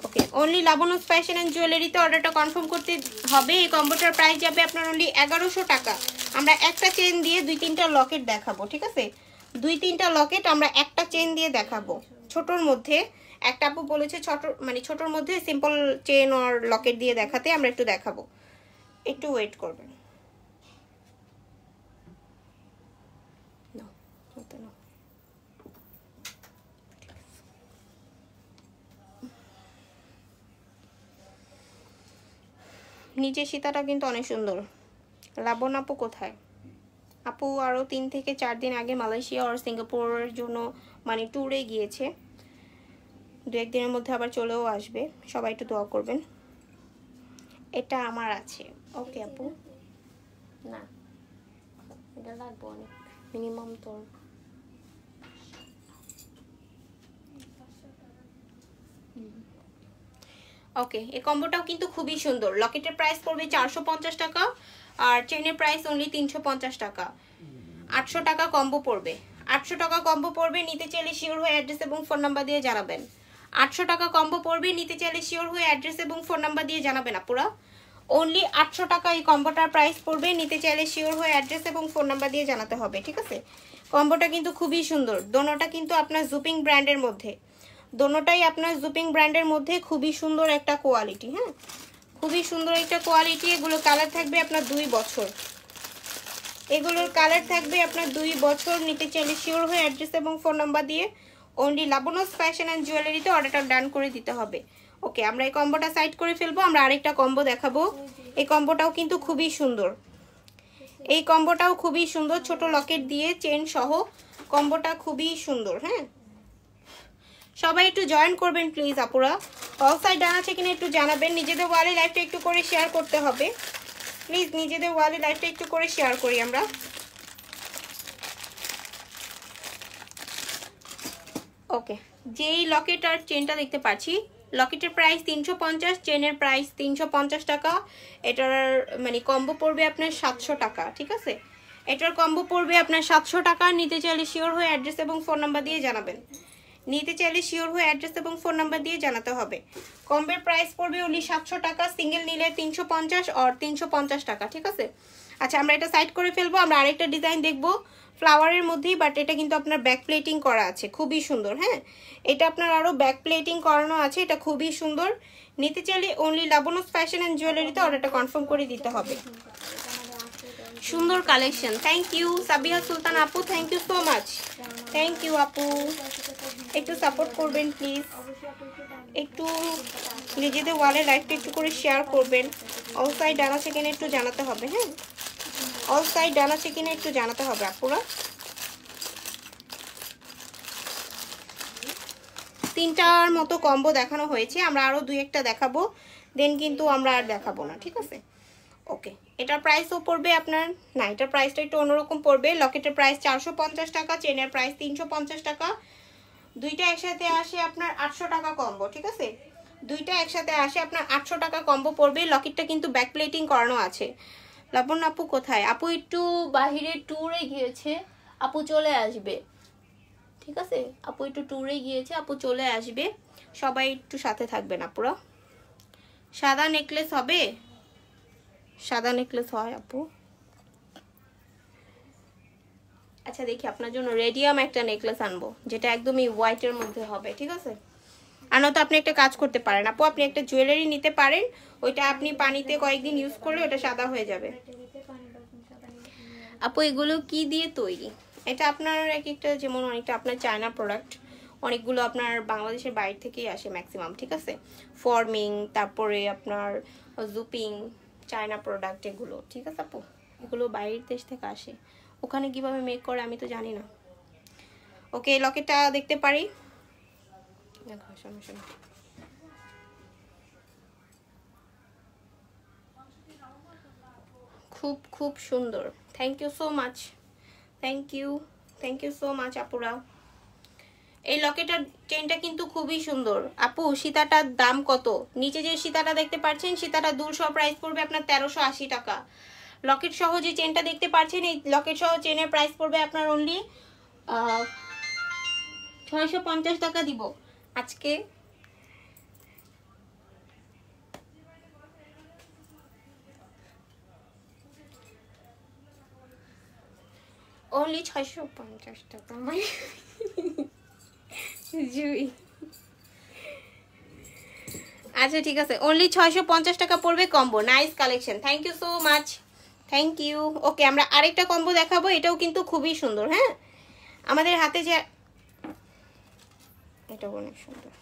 ওকে, অনলি লাবণস ফ্যাশন অ্যান্ড জুয়েলারিতে অর্ডারটা কনফার্ম করতে হবে। এই কম্বোটার প্রাইস যাবে আপনার অনলি 1100 টাকা। আমরা একটা চেন দিয়ে 2-3টা লকেট দেখাবো, ঠিক আছে? 2-3টা লকেট আমরা একটা চেন দিয়ে দেখাবো। ছোটোর মধ্যে একটা আপু বলেছে ছোটোর মধ্যে সিম্পল চেন আর লকেট দিয়ে দেখাতে, আমরা একটু দেখাবো। একটু ওয়েট করবেন। নিচের সীতাটা কিন্তু অনেক সুন্দর। লাবণ আপু কোথায়? আপু আরও 3 থেকে 4 দিন আগে মালয়েশিয়া আর সিঙ্গাপুরের জন্য মানে ট্যুরে গিয়েছে। 2-1 দিনের মধ্যে আবার চলেও আসবে। সবাই একটু দোয়া করবেন। এটা আমার আছে। ওকে আপু, না এটা লাগবে অনেক, মিনিমাম তোর ওকে। এই কম্বোটাও কিন্তু খুবই সুন্দর। লকেটের প্রাইস পড়বে 450 টাকা, আর চেনের প্রাইস অনলি 350 টাকা। 800 টাকা কম্বো পড়বে, 800 টাকা কম্বো পড়বে। নিতে চাইলে শিওর হয়ে অ্যাড্রেস এবং ফোন নাম্বার দিয়ে জানাবেন। 800 টাকা কম্বো পড়বে। নিতে চাইলে শিওর হয়ে অ্যাড্রেস এবং ফোন নাম্বার দিয়ে জানাবেন আপুরা। অনলি 800 টাকা এই কম্বোটার প্রাইস পড়বে। নিতে চাইলে শিওর হয়ে অ্যাড্রেস এবং ফোন নাম্বার দিয়ে জানাতে হবে, ঠিক আছে? কম্বোটা কিন্তু খুবই সুন্দর, দোনোটা কিন্তু আপনার জুপিং ব্র্যান্ডের মধ্যে, দোনোটাই আপনার জুপিং ব্র্যান্ডের মধ্যে খুবই সুন্দর একটা কোয়ালিটি। হ্যাঁ, খুবই সুন্দর একটা কোয়ালিটি। এগুলো কালার থাকবে আপনার 2 বছর, এগুলোর কালার থাকবে আপনার 2 বছর। নিতে চাইলে শিওর হয়ে অ্যাড্রেস এবং ফোন নাম্বার দিয়ে অনলি লাবণ্যস ফ্যাশন অ্যান্ড জুয়েলারিতে অর্ডারটা ডান করে দিতে হবে। ওকে, আমরা এই কম্বোটা সাইড করে ফেলবো। আমরা আরেকটা কম্বো দেখাবো। এই কম্বোটাও কিন্তু খুবই সুন্দর, এই কম্বোটাও খুবই সুন্দর, ছোট লকেট দিয়ে চেন সহ কম্বোটা খুবই সুন্দর। হ্যাঁ, সবাই একটু জয়েন করবেন প্লিজ আপুরা। অল সাইড ডান আছে কিনা একটু জানাবেন। নিজেদের ওয়ালে লাইভটা একটু করে শেয়ার করতে হবে প্লিজ, নিজেদের ওয়ালে লাইভটা একটু করে শেয়ার করি আমরা। ওকে, যেই লকেট আর চেনটা দেখতে পাচ্ছি, লকেটের প্রাইস 350, চেনের প্রাইস 350 টাকা। এটার মানে কম্বো পড়বে আপনার 700 টাকা, ঠিক আছে? এটার কম্বো পড়বে আপনার 700 টাকা। নিতে চাইলে শিওর হয়ে অ্যাড্রেস এবং ফোন নাম্বার দিয়ে জানাবেন, নিতে চাইলে শিওর হয়ে অ্যাড্রেস এবং ফোন নাম্বার দিয়ে জানাতে হবে। কম্বের প্রাইস পড়বে অনলি 700 টাকা, সিঙ্গেল নিলে 350 আর 350 টাকা, ঠিক আছে? আচ্ছা, আমরা এটা সাইড করে ফেলবো। আমরা আরেকটা ডিজাইন দেখবো ফ্লাওয়ারের মধ্যেই, বাট এটা কিন্তু আপনার ব্যাক প্লেটিং করা আছে, খুবই সুন্দর। হ্যাঁ, এটা আপনার আরও ব্যাক প্লেটিং করানো আছে, এটা খুবই সুন্দর। নিতে চাইলে অনলি লাবণ্যস ফ্যাশন অ্যান্ড জুয়েলারিতে অর্ডারটা কনফার্ম করে দিতে হবে। সুন্দর collection, thank you Sabiha Sultan আপু, thank you so much, thank you আপু। একটু সাপোর্ট করবেন প্লিজ, একটু নিজেদের ওয়ালে লাইভটা একটু করে শেয়ার করবেন। অল সাইড ডান আছে কিনা একটু জানাতে হবে। হ্যাঁ, অল সাইড ডান আছে কিনা একটু জানাতে হবে আপুরা। 3টার মতো কম্বো দেখানো হয়েছে, আমরা আরও 2-1টা দেখাবো, দেন কিন্তু আমরা আর দেখাবো না, ঠিক আছে? ওকে, এটার প্রাইসও পড়বে আপনার, না এটার প্রাইসটা একটু অন্যরকম পড়বে। লকেটের প্রাইস 450 টাকা, চেনের প্রাইস 350 টাকা। দুইটা একসাথে আসে আপনার 800 টাকা কম্বো, ঠিক আছে? দুইটা একসাথে আসে আপনার 800 টাকা কম্বো পড়বে। লকেটটা কিন্তু ব্যাক প্লেটিং করানো আছে। লাবণ্য আপু কোথায়? আপু একটু বাহিরে ট্যুরে গিয়েছে, আপু চলে আসবে, ঠিক আছে? আপু একটু ট্যুরে গিয়েছে, আপু চলে আসবে। সবাই একটু সাথে থাকবেন আপুরা। সাদা নেকলেস হবে, সাদা নেকলেস হয় আপু। আচ্ছা দেখি আপনার জন্য রেডিয়াম একটা নেকলেস আনবো, যেটা একদমই হোয়াইটের মধ্যে হবে, ঠিক আছে? আর নয়তো আপনি একটা কাজ করতে পারেন আপু, আপনি একটা জুয়েলারি নিতে পারেন, ওইটা আপনি পানিতে কয়েকদিন ইউজ করলে ওটা সাদা হয়ে যাবে। আপু এগুলো কি দিয়ে তৈরি? এটা আপনার এক একটা, যেমন অনেকটা আপনার চায়না প্রোডাক্ট, অনেকগুলো আপনার বাংলাদেশের বাইরে থেকেই আসে ম্যাক্সিমাম, ঠিক আছে? ফর্মিং, তারপরে আপনার জুপিং, চায়না প্রোডাক্ট এগুলো, ঠিক আছে আপু? এগুলো বাইরের দেশ থেকে আসে, ওখানে কিভাবে মেক করে আমি তো জানি না। ওকে, লকেটটা দেখতে পারি, দেখো সমস্যা নেই। খুব খুব সুন্দর, thank you so much, thank you so much আপুরা। এই লকেটার চেনটা কিন্তু খুবই সুন্দর আপু। সীতাটার দাম কত? নিচে যে সীতাটা দেখতে পাচ্ছেন, সীতাটা দুলসহ প্রাইস পড়বে আপনার 1380 টাকা। লকেট সহ যে চেনটা দেখতে পাচ্ছেন, এই লকেট সহ চেনের প্রাইস পড়বে আপনার অনলি 650 টাকা দিব আজকে। অনলি 650 টাকা জুই। আচ্ছা ঠিক আছে, অনলি 650 টাকা পড়বে combo. Nice collection, thank you so much, thank you. Okay, আমরা আরেকটা কম্বো দেখাবো, এটাও কিন্তু খুবই সুন্দর। হ্যাঁ, আমাদের হাতে যে এটাও অনেক সুন্দর।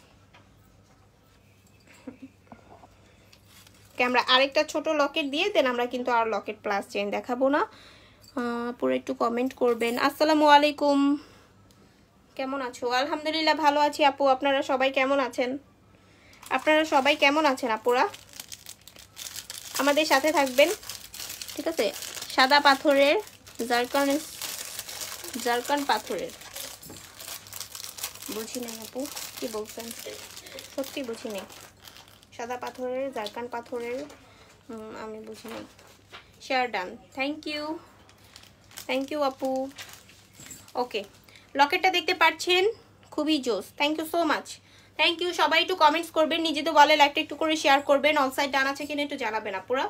আমরা আরেকটা ছোট লকেট দিয়ে দেন আমরা কিন্তু আর লকেট প্লাস চেন দেখাবো না। পুরো একটু কমেন্ট করবেন। আসসালামু আলাইকুম, কেমন আছো? আলহামদুলিল্লাহ ভালো আছি আপু, আপনারা সবাই কেমন আছেন? আপনারা সবাই কেমন আছেন আপুরা? আমাদের সাথে থাকবেন, ঠিক আছে? সাদা পাথরের জারকান পাথরের, বুঝি নাই আপু কি বলছেন, সত্যি বুঝি নেই। সাদা পাথরের, জারকান পাথরের, আমি বুঝি নাই। শেয়ার ডান, থ্যাংক ইউ আপু। ওকে, লকেটটা দেখতে পাচ্ছেন, খুবই জোস, thank you so much. Thank you. সবাই একটু কমেন্টস করবেন, নিজেদের ওয়ালে লাইকটা একটু করে শেয়ার করবেন, অল সাইড ডান আছে কিনা একটু জানাবেন আপুরা।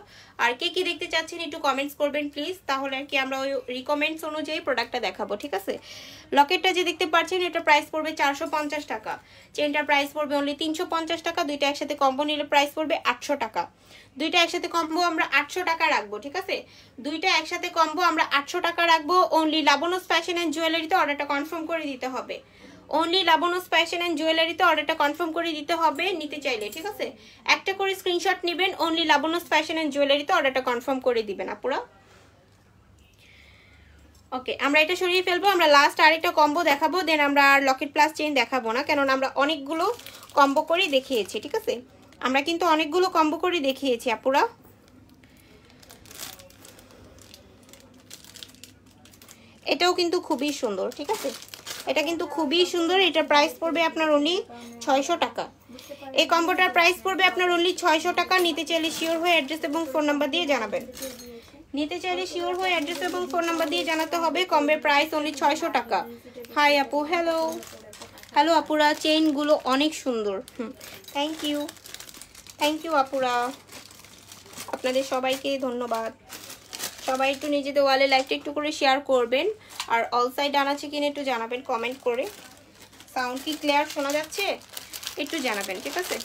আর কে কি দেখতে চাচ্ছেন একটু কমেন্টস করবেন প্লিজ, তাহলে আর কি আমরা ওই রিকমেন্ডস অনুযায়ী প্রোডাক্টটা দেখাবো, ঠিক আছে। লকেটটা যে দেখতে পাচ্ছেন এটা প্রাইস পড়বে 450 টাকা, চেনটার প্রাইস পড়বে অনলি 350 টাকা, দুইটা একসাথে কম্বো নিলে প্রাইস পড়বে 800 টাকা। দুইটা একসাথে কম্বো আমরা 800 টাকা রাখবো, ঠিক আছে। দুইটা একসাথে কম্বো আমরা 800 টাকা রাখবো। অনলি লাবণ্যস ফ্যাশন অ্যান্ড জুয়েলারিতে অর্ডারটা কনফার্ম করে দিতে হবে। অনলি লাবণ্যস ফ্যাশন অ্যান্ড জুয়েলারিতে অর্ডারটা কনফার্ম করে দিতে হবে নিতে চাইলে, ঠিক আছে। একটা করে স্ক্রিনশট নেবেন, অনলি লাবণ্যস ফ্যাশন অ্যান্ড জুয়েলারিতে অর্ডারটা কনফার্ম করে দিবেন আপুরা। ওকে, আমরা এটা সরিয়ে ফেলবো। আমরা লাস্ট আরেকটা কম্বো দেখাবো, দেন আমরা আর লকেট প্লাস চেইন দেখাবো না, কেননা আমরা অনেকগুলো কম্বো করে দেখিয়েছি, ঠিক আছে। আমরা কিন্তু অনেকগুলো কম্বো করে দেখিয়েছি আপুরা। এটাও কিন্তু খুবই সুন্দর, ঠিক আছে। এটা কিন্তু খুবই সুন্দর। এটার প্রাইস পড়বে আপনার অনলি 600 টাকা। এই কম্বোটার প্রাইস পড়বে আপনার অনলি 600 টাকা। নিতে চাইলে শিওর হয়ে অ্যাড্রেস এবং ফোন নাম্বার দিয়ে জানাবেন। নিতে চাইলে শিওর হয়ে অ্যাড্রেস এবং ফোন নাম্বার দিয়ে জানাতে হবে। কম্বের প্রাইস অনলি 600 টাকা। হাই আপু, হ্যালো হ্যালো আপুরা, চেইনগুলো অনেক সুন্দর। থ্যাংক ইউ, থ্যাংক ইউ আপুরা, আপনাদের সবাইকে ধন্যবাদ। সবাই একটু নিজেদের ওয়ালে লাইকটা একটু করে শেয়ার করবেন, আর অল সাইড ডান আছে কিনা একটু জানাবেন কমেন্ট করে। সাউন্ড কি ক্লিয়ার শোনা যাচ্ছে একটু জানাবেন, ঠিক আছে।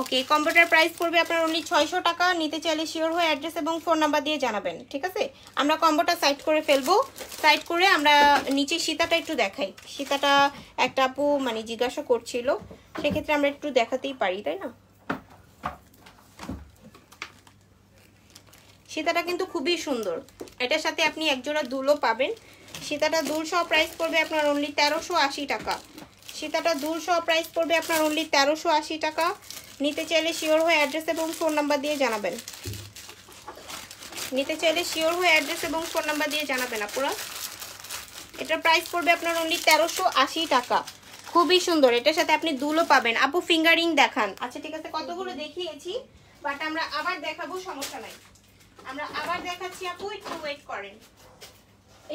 ওকে, কম্বোটার প্রাইস পড়বে আপনার অনলি 600 টাকা। নিতে চাইলে শিওর হয়ে অ্যাড্রেস এবং ফোন নাম্বার দিয়ে জানাবেন, ঠিক আছে। আমরা কম্বোটা সাইড করে ফেলবো। সাইড করে আমরা নিচে সীতাটা একটু দেখাই। সীতাটা একটা আপু মানে জিজ্ঞাসা করছিল, সেক্ষেত্রে আমরা একটু দেখাতেই পারি, তাই না। সীতাটা কিন্তু খুবই সুন্দর। এটার সাথে আপনি একজোড়া দুলও পাবেন। সীতাটা দুল সহ প্রাইস পড়বে আপনার অনলি 1380 টাকা। সীতাটা দুল সহ প্রাইস পড়বে আপনার অনলি 1380 টাকা। নিতে চাইলে শিওর হয়ে অ্যাড্রেস এবং ফোন নাম্বার দিয়ে জানাবেন। নিতে চাইলে শিওর হয়ে অ্যাড্রেস এবং ফোন নাম্বার দিয়ে জানাবেন আপুরা। এটার প্রাইস পড়বে আপনার অনলি 1380 টাকা। খুবই সুন্দর। এটার সাথে আপনি দুলও পাবেন। আপু ফিঙ্গারিং দেখান। আচ্ছা ঠিক আছে, কতগুলো দেখিয়েছি, বাট আমরা আবার দেখাবো, সমস্যা নাই। আমরা আবার দেখাচ্ছি আপু, একটু ওয়েট করেন,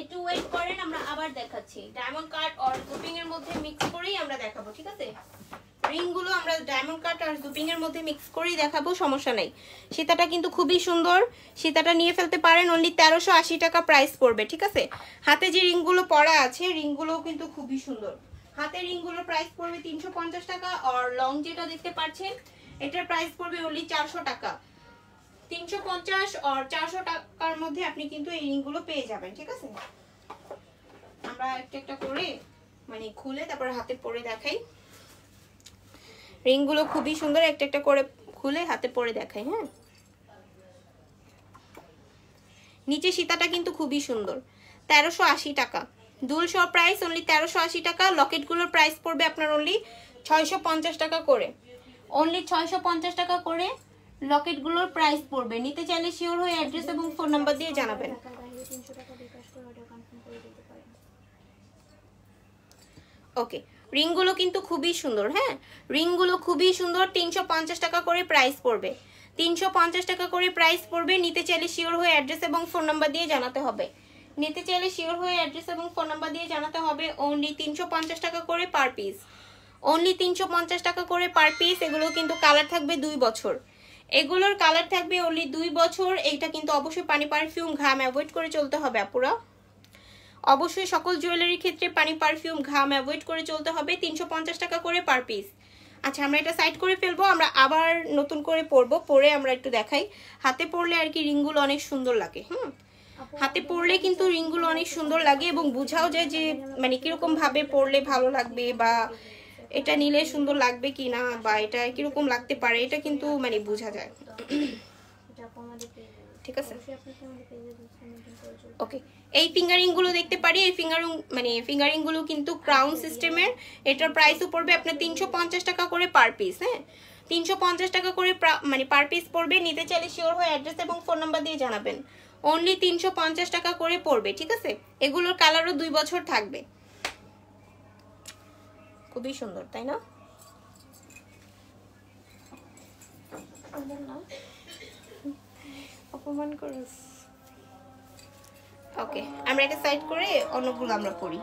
একটু ওয়েট করেন, আমরা আবার দেখাচ্ছি। ডায়মন্ড কাট আর জুপিং এর মধ্যে মিক্স করেই আমরা দেখাবো, ঠিক আছে। রিং গুলো আমরা ডায়মন্ড কাট আর জুপিং এর মধ্যে মিক্স করেই দেখাবো, সমস্যা নাই। সীতাটা কিন্তু খুবই সুন্দর। সীতাটা নিয়ে ফেলতে পারেন। অনলি 1380 টাকা প্রাইস পড়বে, ঠিক আছে। হাতে যে রিং গুলো পরা আছে, রিং গুলো কিন্তু খুবই সুন্দর। হাতে রিং গুলোর প্রাইস পড়বে 350 টাকা। আর লং যেটা দেখতে পাচ্ছেন, এটার প্রাইস পড়বে অনলি 400 টাকা। 350 আর 400 টাকার মধ্যে আপনি কিন্তু এই রিংগুলো পেয়ে যাবেন, ঠিক আছে। আমরা একটা একটা করে মানে খুলে তারপর হাতে পরে দেখাই। রিংগুলো খুবই সুন্দর, একটা একটা করে খুলে হাতে পরে দেখাই। হ্যাঁ, নিচে সীতাটা কিন্তু খুবই সুন্দর। 1380 টাকা দুল সহ প্রাইস অনলি 1380 টাকা। লকেটগুলোর প্রাইস পড়বে আপনার অনলি 650 টাকা করে। অনলি 650 টাকা করে লকেটগুলোর প্রাইস পড়বে। নিতে চাইলে শিওর হয়ে অ্যাড্রেস এবং ফোন নাম্বার দিয়ে জানাবেন। ওকে, রিংগুলো কিন্তু খুবই সুন্দর। হ্যাঁ, রিংগুলো খুবই সুন্দর। 350 টাকা করে প্রাইস পড়বে। 350 টাকা করে প্রাইস পড়বে। নিতে চাইলে শিওর হয়ে অ্যাড্রেস এবং ফোন নাম্বার দিয়ে জানাতে হবে। নিতে চাইলে শিওর হয়ে অ্যাড্রেস এবং ফোন নাম্বার দিয়ে জানাতে হবে। অনলি 350 টাকা করে পার পিস। অনলি 350 টাকা করে পার পিস। এগুলো কিন্তু কালার থাকবে 2 বছর। এগুলোর কালার থাকবে অনলি 2 বছর। এইটা কিন্তু অবশ্যই পানি পারফিউম ঘাম অ্যাভয়েড করে চলতে হবে আপুরা। অবশ্যই সকল জুয়েলারির ক্ষেত্রে পানি পারফিউম ঘাম অ্যাভয়েড করে চলতে হবে। 350 টাকা করে পার পিস। আচ্ছা, আমরা এটা সাইড করে ফেলবো। আমরা আবার নতুন করে পরবো, পরে আমরা একটু দেখাই। হাতে পরলে আর কি রিংগুলো অনেক সুন্দর লাগে। হাতে পরলে কিন্তু রিংগুলো অনেক সুন্দর লাগে এবং বোঝাও যায় যে মানে কিরকম ভাবে পরলে ভালো লাগবে, বা এটা নিলে সুন্দর লাগবে কিনা, বা এটা কিরকম লাগতে পারে, এটা কিন্তু মানে বোঝা যায়। ঠিক আছে, ওকে। এই ফিঙ্গারিং গুলো দেখতে পারি। এই ফিঙ্গারিং গুলো কিন্তু ক্রাউন সিস্টেমের। এটার প্রাইসও পড়বে আপনার 350 টাকা করে পার পিস। হ্যাঁ, 350 টাকা করে মানে পার পিস পড়বে। নিতে চাইলে শিওর হয়ে অ্যাড্রেস এবং ফোন নাম্বার দিয়ে জানাবেন। অনলি 350 টাকা করে পড়বে, ঠিক আছে। এগুলোর কালারও 2 বছর থাকবে। খুবই সুন্দর, তাই না? অপমান করস। ওকে, আমরা এটা সাইড করে অন্যগুলো আমরা করি।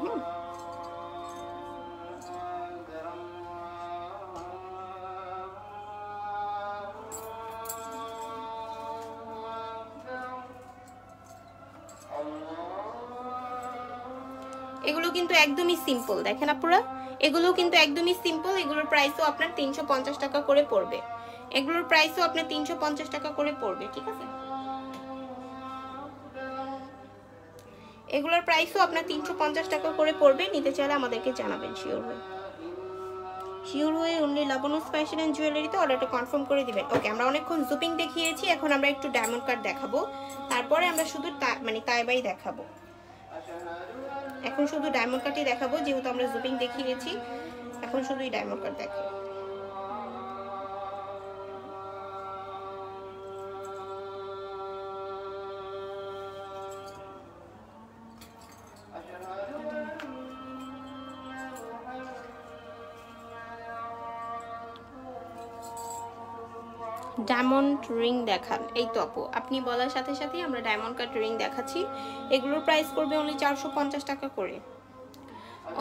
এগুলো কিন্তু একদমই সিম্পল, দেখেন আপনারা, এগুলো কিন্তু একদমই সিম্পল। এগুলোর প্রাইসও আপনার 350 টাকা করে পড়বে, এগুলোর প্রাইসও আপনার 350 টাকা করে পড়বে, ঠিক আছে? এগুলোর প্রাইসও আপনার 350 টাকা করে পড়বে। নিতে চাইলে আমাদেরকে জানাবেন শিওর হয়ে অনলি লাবণুস ফ্যাশন এন্ড জুয়েলারিতে অর্ডারটা কনফার্ম করে দিবেন। ওকে, আমরা অনেকক্ষণ জুপিং দেখিয়েছি, এখন আমরা একটু ডায়মন্ড কাট দেখাবো, তারপরে আমরা শুধু মানে তাইবাই দেখাবো। এখন শুধু ডায়মন্ড কাটই দেখাবো, যেহেতু আমরা জুপিং দেখিয়েছি, এখন শুধুই ডায়মন্ড কাট দেখাবো। ডায়মন্ড রিং দেখান। এই তো আপু, আপনি বলার সাথে সাথেই আমরা ডায়মন্ড কাট রিং দেখাচ্ছি। এগুলোর প্রাইস পড়বে অনলি 450 টাকা করে,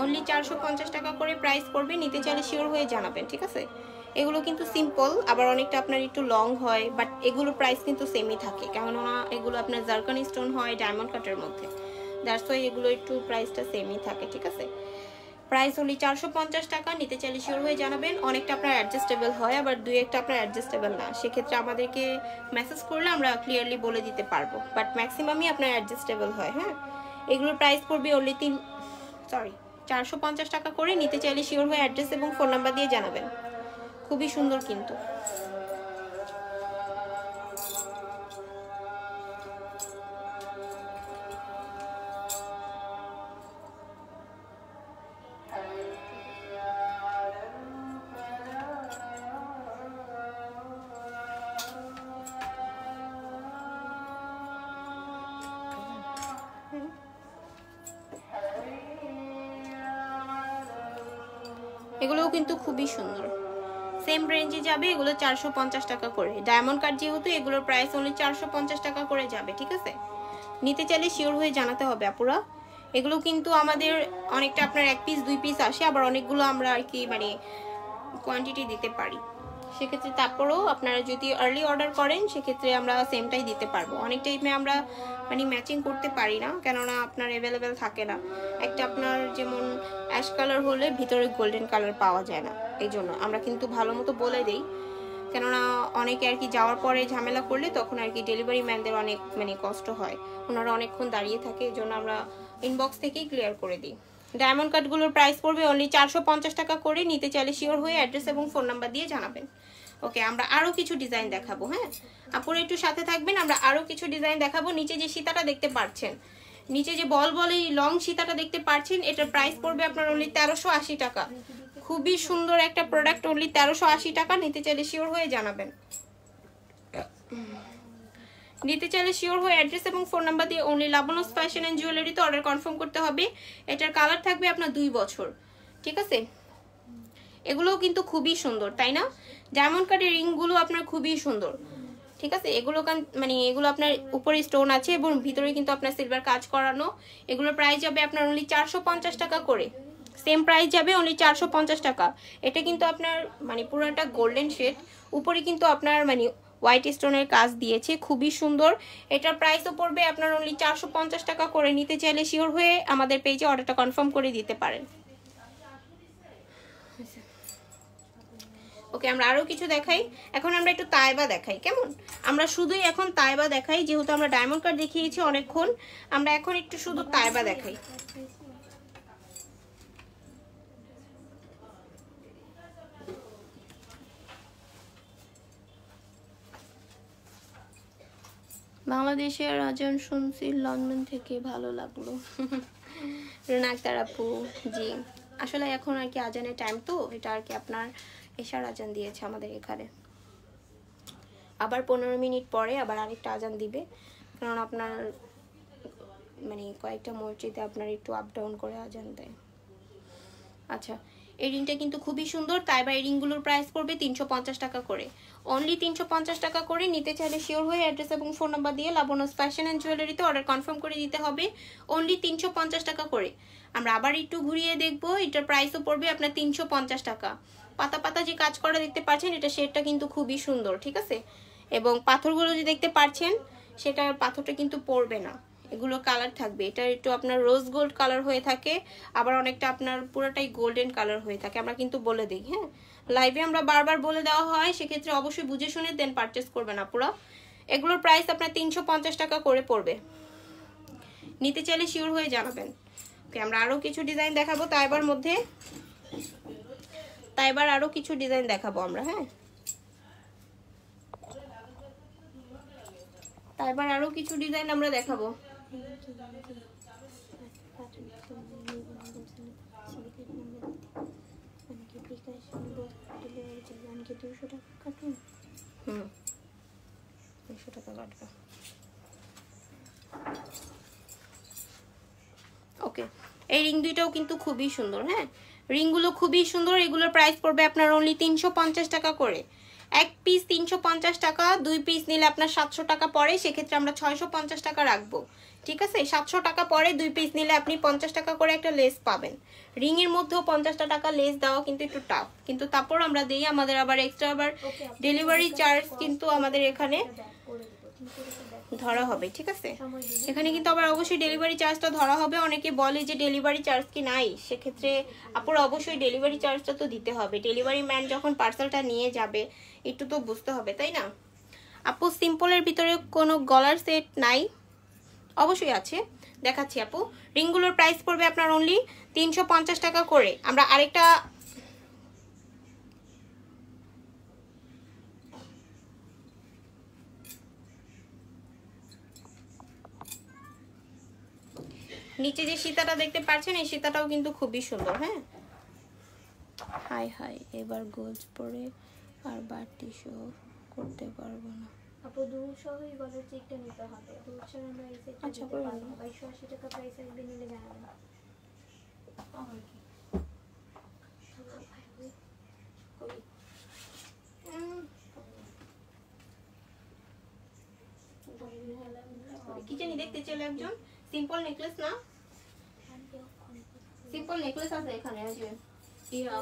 অনলি 450 টাকা করে প্রাইস পড়বে। নিতে চাইলে শিওর হয়ে জানাবেন, ঠিক আছে? এগুলো কিন্তু সিম্পল, আবার অনেকটা আপনার একটু লং হয়, বাট এগুলোর প্রাইস কিন্তু সেমই থাকে, কেননা এগুলো আপনার জারকানি স্টোন হয় ডায়মন্ড কাটের মধ্যে, দ্যাটস ওয়াই এগুলো একটু প্রাইসটা সেমই থাকে, ঠিক আছে? প্রাইস অনলি 450 টাকা। নিতে চাইলে শিওর হয়ে জানাবেন। অনেকটা আপনার অ্যাডজাস্টেবল হয়, আবার দুই একটা আপনার অ্যাডজাস্টেবল না, সেক্ষেত্রে আমাদেরকে মেসেজ করলে আমরা ক্লিয়ারলি বলে দিতে পারবো, বাট ম্যাক্সিমামই আপনার অ্যাডজাস্টেবল হয়। হ্যাঁ, এগুলোর প্রাইস পড়বে অনলি 450 টাকা করে। নিতে চাইলে শিওর হয়ে অ্যাড্রেস এবং ফোন নাম্বার দিয়ে জানাবেন। খুবই সুন্দর কিন্তু। এগুলোও কিন্তু খুবই সুন্দর, সেম রেঞ্জে যাবে। এগুলো 450 টাকা করে। ডায়মন্ড কাট যেহেতু, এগুলোর প্রাইস অনলি 450 টাকা করে যাবে, ঠিক আছে? নিতে চাইলে শিওর হয়ে জানাতে হবে আপুরা। এগুলো কিন্তু আমাদের অনেকটা আপনার 1 পিস 2 পিস আসে, আবার অনেকগুলো আমরা আর কি মানে কোয়ান্টিটি দিতে পারি, সেক্ষেত্রে তারপরেও আপনারা যদি আর্লি অর্ডার করেন সেক্ষেত্রে আমরা সেমটাই দিতে পারবো। অনেক টাইমে আমরা মানে ম্যাচিং করতে পারি না, কেননা আপনার অ্যাভেলেবেল থাকে না। একটা আপনার যেমন অ্যাশ কালার হলে ভিতরে গোল্ডেন কালার পাওয়া যায় না, এই জন্য আমরা কিন্তু ভালো মতো বলে দিই, কেননা অনেকে আর কি যাওয়ার পরে ঝামেলা করলে তখন আর কি ডেলিভারি ম্যানদের অনেক মানে কষ্ট হয়, ওনারা অনেকক্ষণ দাঁড়িয়ে থাকে, এই জন্য আমরা ইনবক্স থেকেই ক্লিয়ার করে দিই। ডায়মন্ড কাটগুলোর প্রাইস পড়বে অনলি 450 টাকা করে। নিতে চাইলে শিওর হয়ে অ্যাড্রেস এবং ফোন নাম্বার দিয়ে জানাবেন। ওকে, আমরা আরো কিছু ডিজাইন দেখাবো। হ্যাঁ, আপনারা একটু সাথে থাকবেন, আমরা আরো কিছু ডিজাইন দেখাবো। নিচে যে সীতাটা দেখতে পাচ্ছেন, নিচে যে বল এই লং সীতাটা দেখতে পাচ্ছেন, এটার প্রাইস পড়বে আপনার অনলি 1380 টাকা। খুবই সুন্দর একটা প্রোডাক্ট, অনলি 1380 টাকা। নিতে চাইলে শিওর হয়ে জানাবেন। নিতে চাইলে শিওর হয়ে অ্যাড্রেস এবং ফোন নাম্বার দিয়ে অনলি লাবণুস ফ্যাশন এন্ড জুয়েলারিতে অর্ডার কনফার্ম করতে হবে। এটার কালার থাকবে আপনার 2 বছর, ঠিক আছে? এগুলোও কিন্তু খুবই সুন্দর, তাই না? ডায়মন্ড কাটের রিংগুলো আপনার খুবই সুন্দর, ঠিক আছে? এগুলো মানে এগুলো আপনার উপরে স্টোন আছে এবং ভিতরে কিন্তু আপনার সিলভার কাজ করানো। এগুলোর প্রাইস যাবে আপনার অনলি 450 টাকা করে। সেম প্রাইস যাবে অনলি 450 টাকা। এটা কিন্তু আপনার মানে পুরোটা গোল্ডেন শেড, উপরে কিন্তু আপনার মানে হোয়াইট স্টোনের কাজ দিয়েছে, খুবই সুন্দর। এটার প্রাইসও পড়বে আপনার অনলি 450 টাকা করে। নিতে চাইলে শিওর হয়ে আমাদের পেজে অর্ডারটা কনফার্ম করে দিতে পারেন। ওকে, আমরা আরো কিছু দেখাই। এখন আমরা একটু তাইবা দেখাই, কেমন? আমরা শুধুই এখন তাইবা দেখাই, যেহেতু আমরা ডায়মন্ড কাট দেখিয়েছি অনেকক্ষণ, আমরা এখন একটু শুধু তাইবা দেখাই। বাংলাদেশের আজান শুনছি লন্ডন থেকে, ভালো লাগলো। রুনাক্তার আপু, জি আসলে এখন আর কি আজানের টাইম, তো এটা আর কি আপনার এশার আজান দিয়েছে আমাদের এখানে। আবার 15 মিনিট পরে আবার আরেকটা আজান দিবে, কারণ আপনার মানে কয়েকটা মসজিদে আপনার একটু আপ ডাউন করে আজান দেয়। আচ্ছা, এই রিংটা কিন্তু খুবই সুন্দর। তাইবা এই রিংগুলোর প্রাইস পড়বে 350 টাকা করে, অনলি 350 টাকা করে। নিতে চাইলে শিওর হয়ে অ্যাড্রেস এবং ফোন নাম্বার দিয়ে লাবণুস ফ্যাশন এন্ড জুয়েলারিতে অর্ডার কনফার্ম করে দিতে হবে, অনলি 350 টাকা করে। আমরা আবার একটু ঘুরিয়ে দেখবো, এটার প্রাইসও পড়বে আপনার 350 টাকা। পাতা পাতা যে কাজ করা দেখতে পাচ্ছেন, এটা শেডটা কিন্তু খুবই সুন্দর, ঠিক আছে? এবং পাথরগুলো যে দেখতে পাচ্ছেন, সেটার পাথরটা কিন্তু পড়বে না, এগুলো কালার থাকবে। এটা একটু আপনার রোজ গোল্ড কালার হয়ে থাকে, আবার অনেকটা আপনার পুরোটাই গোল্ডেন কালার হয়ে থাকে। আমরা কিন্তু বলে দিই, হ্যাঁ লাইভে আমরা বারবার বলে দেওয়া হয়, সেক্ষেত্রে অবশ্যই বুঝে শুনে দেন পারচেস করবেন আপুরা। এগুলোর প্রাইস আপনার 350 টাকা করে পড়বে। নিতে চাইলে শিওর হয়ে জানাবেন। ওকে, আমরা আরও কিছু ডিজাইন দেখাবো তাইবার মধ্যে, তাইবার আরও কিছু ডিজাইন দেখাবো আমরা, হ্যাঁ তাইবার আরও কিছু ডিজাইন আমরা দেখাবো। ওকে, এই রিং দুইটাও কিন্তু খুবই সুন্দর, হ্যাঁ রিংগুলো খুবই সুন্দর। এগুলোর প্রাইস পড়বে আপনার অনলি 350 টাকা করে। এক পিস 350 টাকা, 2 পিস নিলে আপনার 700 টাকা পড়ে, সেক্ষেত্রে আমরা 650 টাকা রাখবো, ঠিক আছে। 700 টাকা পরে 2 পিস নিলে আপনি 50 টাকা করে একটা লেস পাবেন। রিংয়ের মধ্যেও 50 টাকা লেস দেওয়া কিন্তু একটু টাফ, কিন্তু তারপর আমরা দিই। আমাদের আবার এক্সট্রা আবার ডেলিভারি চার্জ কিন্তু আমাদের এখানে ধরা হবে, ঠিক আছে। এখানে কিন্তু আবার অবশ্যই ডেলিভারি চার্জটা ধরা হবে। অনেকে বলে যে ডেলিভারি চার্জ কি নাই, সেক্ষেত্রে আপুরা অবশ্যই ডেলিভারি চার্জটা তো দিতে হবে। ডেলিভারি ম্যান যখন পার্সেলটা নিয়ে যাবে একটু তো বুঝতে হবে, তাই না। আপু সিম্পলের ভিতরে কোনো গলার সেট নাই? অবশ্যই আছে, দেখাচ্ছি আপু। রিংগুলোর প্রাইস পড়বে আপনার অনলি 350 টাকা করে। আমরা আরেকটা নিচে যে সীতাটা দেখতে পাচ্ছেন, এই সীতাটাও কিন্তু খুবই সুন্দর, হ্যাঁ। হাই হাই, এবার গোল্ড পরে আর বাড়তি শো করতে পারবো না আপু। দুল সহই গলার চেকটা নিতে হবে। দুল ছাড়া আমরা এই সেটটা আচ্ছা দিতে পারবো না। 2280 টাকা প্রাইস আসবে, নিলে জানাবেন। কি জানি দেখতে চাইলে একজন সিম্পল নেকলেস না, সিম্পল নেকলেস আছে এখানে, আছে ইয়া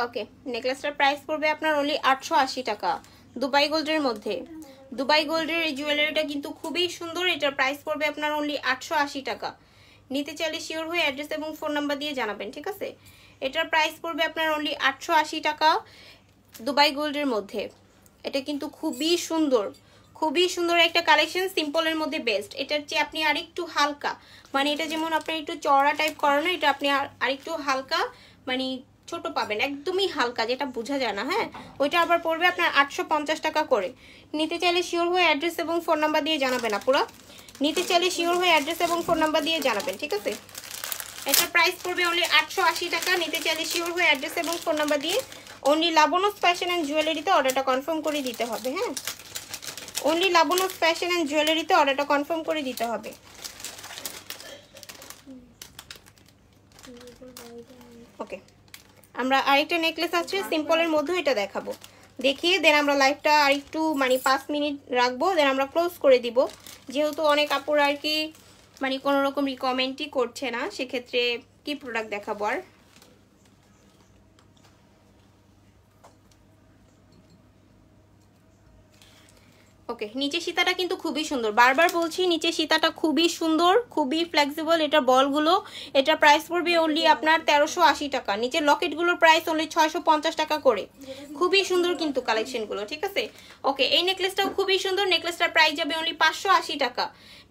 ওকে, নেকলেসটার প্রাইস পড়বে আপনার অনলি 880 টাকা দুবাই গোল্ডের মধ্যে। দুবাই গোল্ডের এই জুয়েলারিটা কিন্তু খুবই সুন্দর। এটার প্রাইস পড়বে আপনার অনলি 880 টাকা। নিতে চাইলে শিওর হয়ে অ্যাড্রেস এবং ফোন নাম্বার দিয়ে জানাবেন, ঠিক আছে। এটার প্রাইস পড়বে আপনার অনলি 880 টাকা দুবাই গোল্ডের মধ্যে। এটা কিন্তু খুবই সুন্দর, খুবই সুন্দর একটা কালেকশন, সিম্পলের মধ্যে বেস্ট। এটার চেয়ে আপনি আরেকটু হালকা, মানে এটা যেমন আপনার একটু চওড়া টাইপ করানো, এটা আপনি আরেকটু হালকা মানে ছোট পাবেন, একদমই হালকা, যেটা বোঝা যায় না, হ্যাঁ ওইটা আবার পড়বে আপনার 850 টাকা করে। নিতে চাইলে শিওর হয়ে অ্যাড্রেস এবং ফোন নাম্বার দিয়ে জানাবেন আপুরা। নিতে চাইলে শিওর হয়ে অ্যাড্রেস এবং ফোন নাম্বার দিয়ে জানাবেন, ঠিক আছে। এটার প্রাইস পড়বে অনলি 880 টাকা। নিতে চাইলে শিওর হয়ে অ্যাড্রেস এবং ফোন নাম্বার দিয়ে অনলি লাবণস ফ্যাশন অ্যান্ড জুয়েলারিতে অর্ডারটা কনফার্ম করে দিতে হবে, হ্যাঁ অনলি লাবণস ফ্যাশন অ্যান্ড জুয়েলারিতে অর্ডারটা কনফার্ম করে দিতে হবে। ওকে, আমরা আরেকটা নেকলেস আছে সিম্পলের মধ্যে, এটা দেখাবো, দেখিয়ে দেন আমরা লাইভটা আরেকটু মানে 5 মিনিট রাখবো, দেন আমরা ক্লোজ করে দিব। যেহেতু অনেক আপুর আর কি মানে কোনো রকম রিকমেন্টই করছে না, সেক্ষেত্রে কি প্রোডাক্ট দেখাবো আর। ওকে, নিচে সীতাটা কিন্তু খুবই সুন্দর, বারবার বলছি নিচে সীতাটা খুবই সুন্দর, খুবই ফ্লেক্সিবল। এটা বলগুলো, এটা প্রাইস পড়বে অনলি আপনার 1380 টাকা। নিচে লকেটগুলোর প্রাইস অনলি 650 টাকা করে। খুবই সুন্দর কিন্তু কালেকশনগুলো, ঠিক আছে। ওকে, এই নেকলেসটাও খুবই সুন্দর। নেকলেসটার প্রাইস যাবে অনলি 580 টাকা।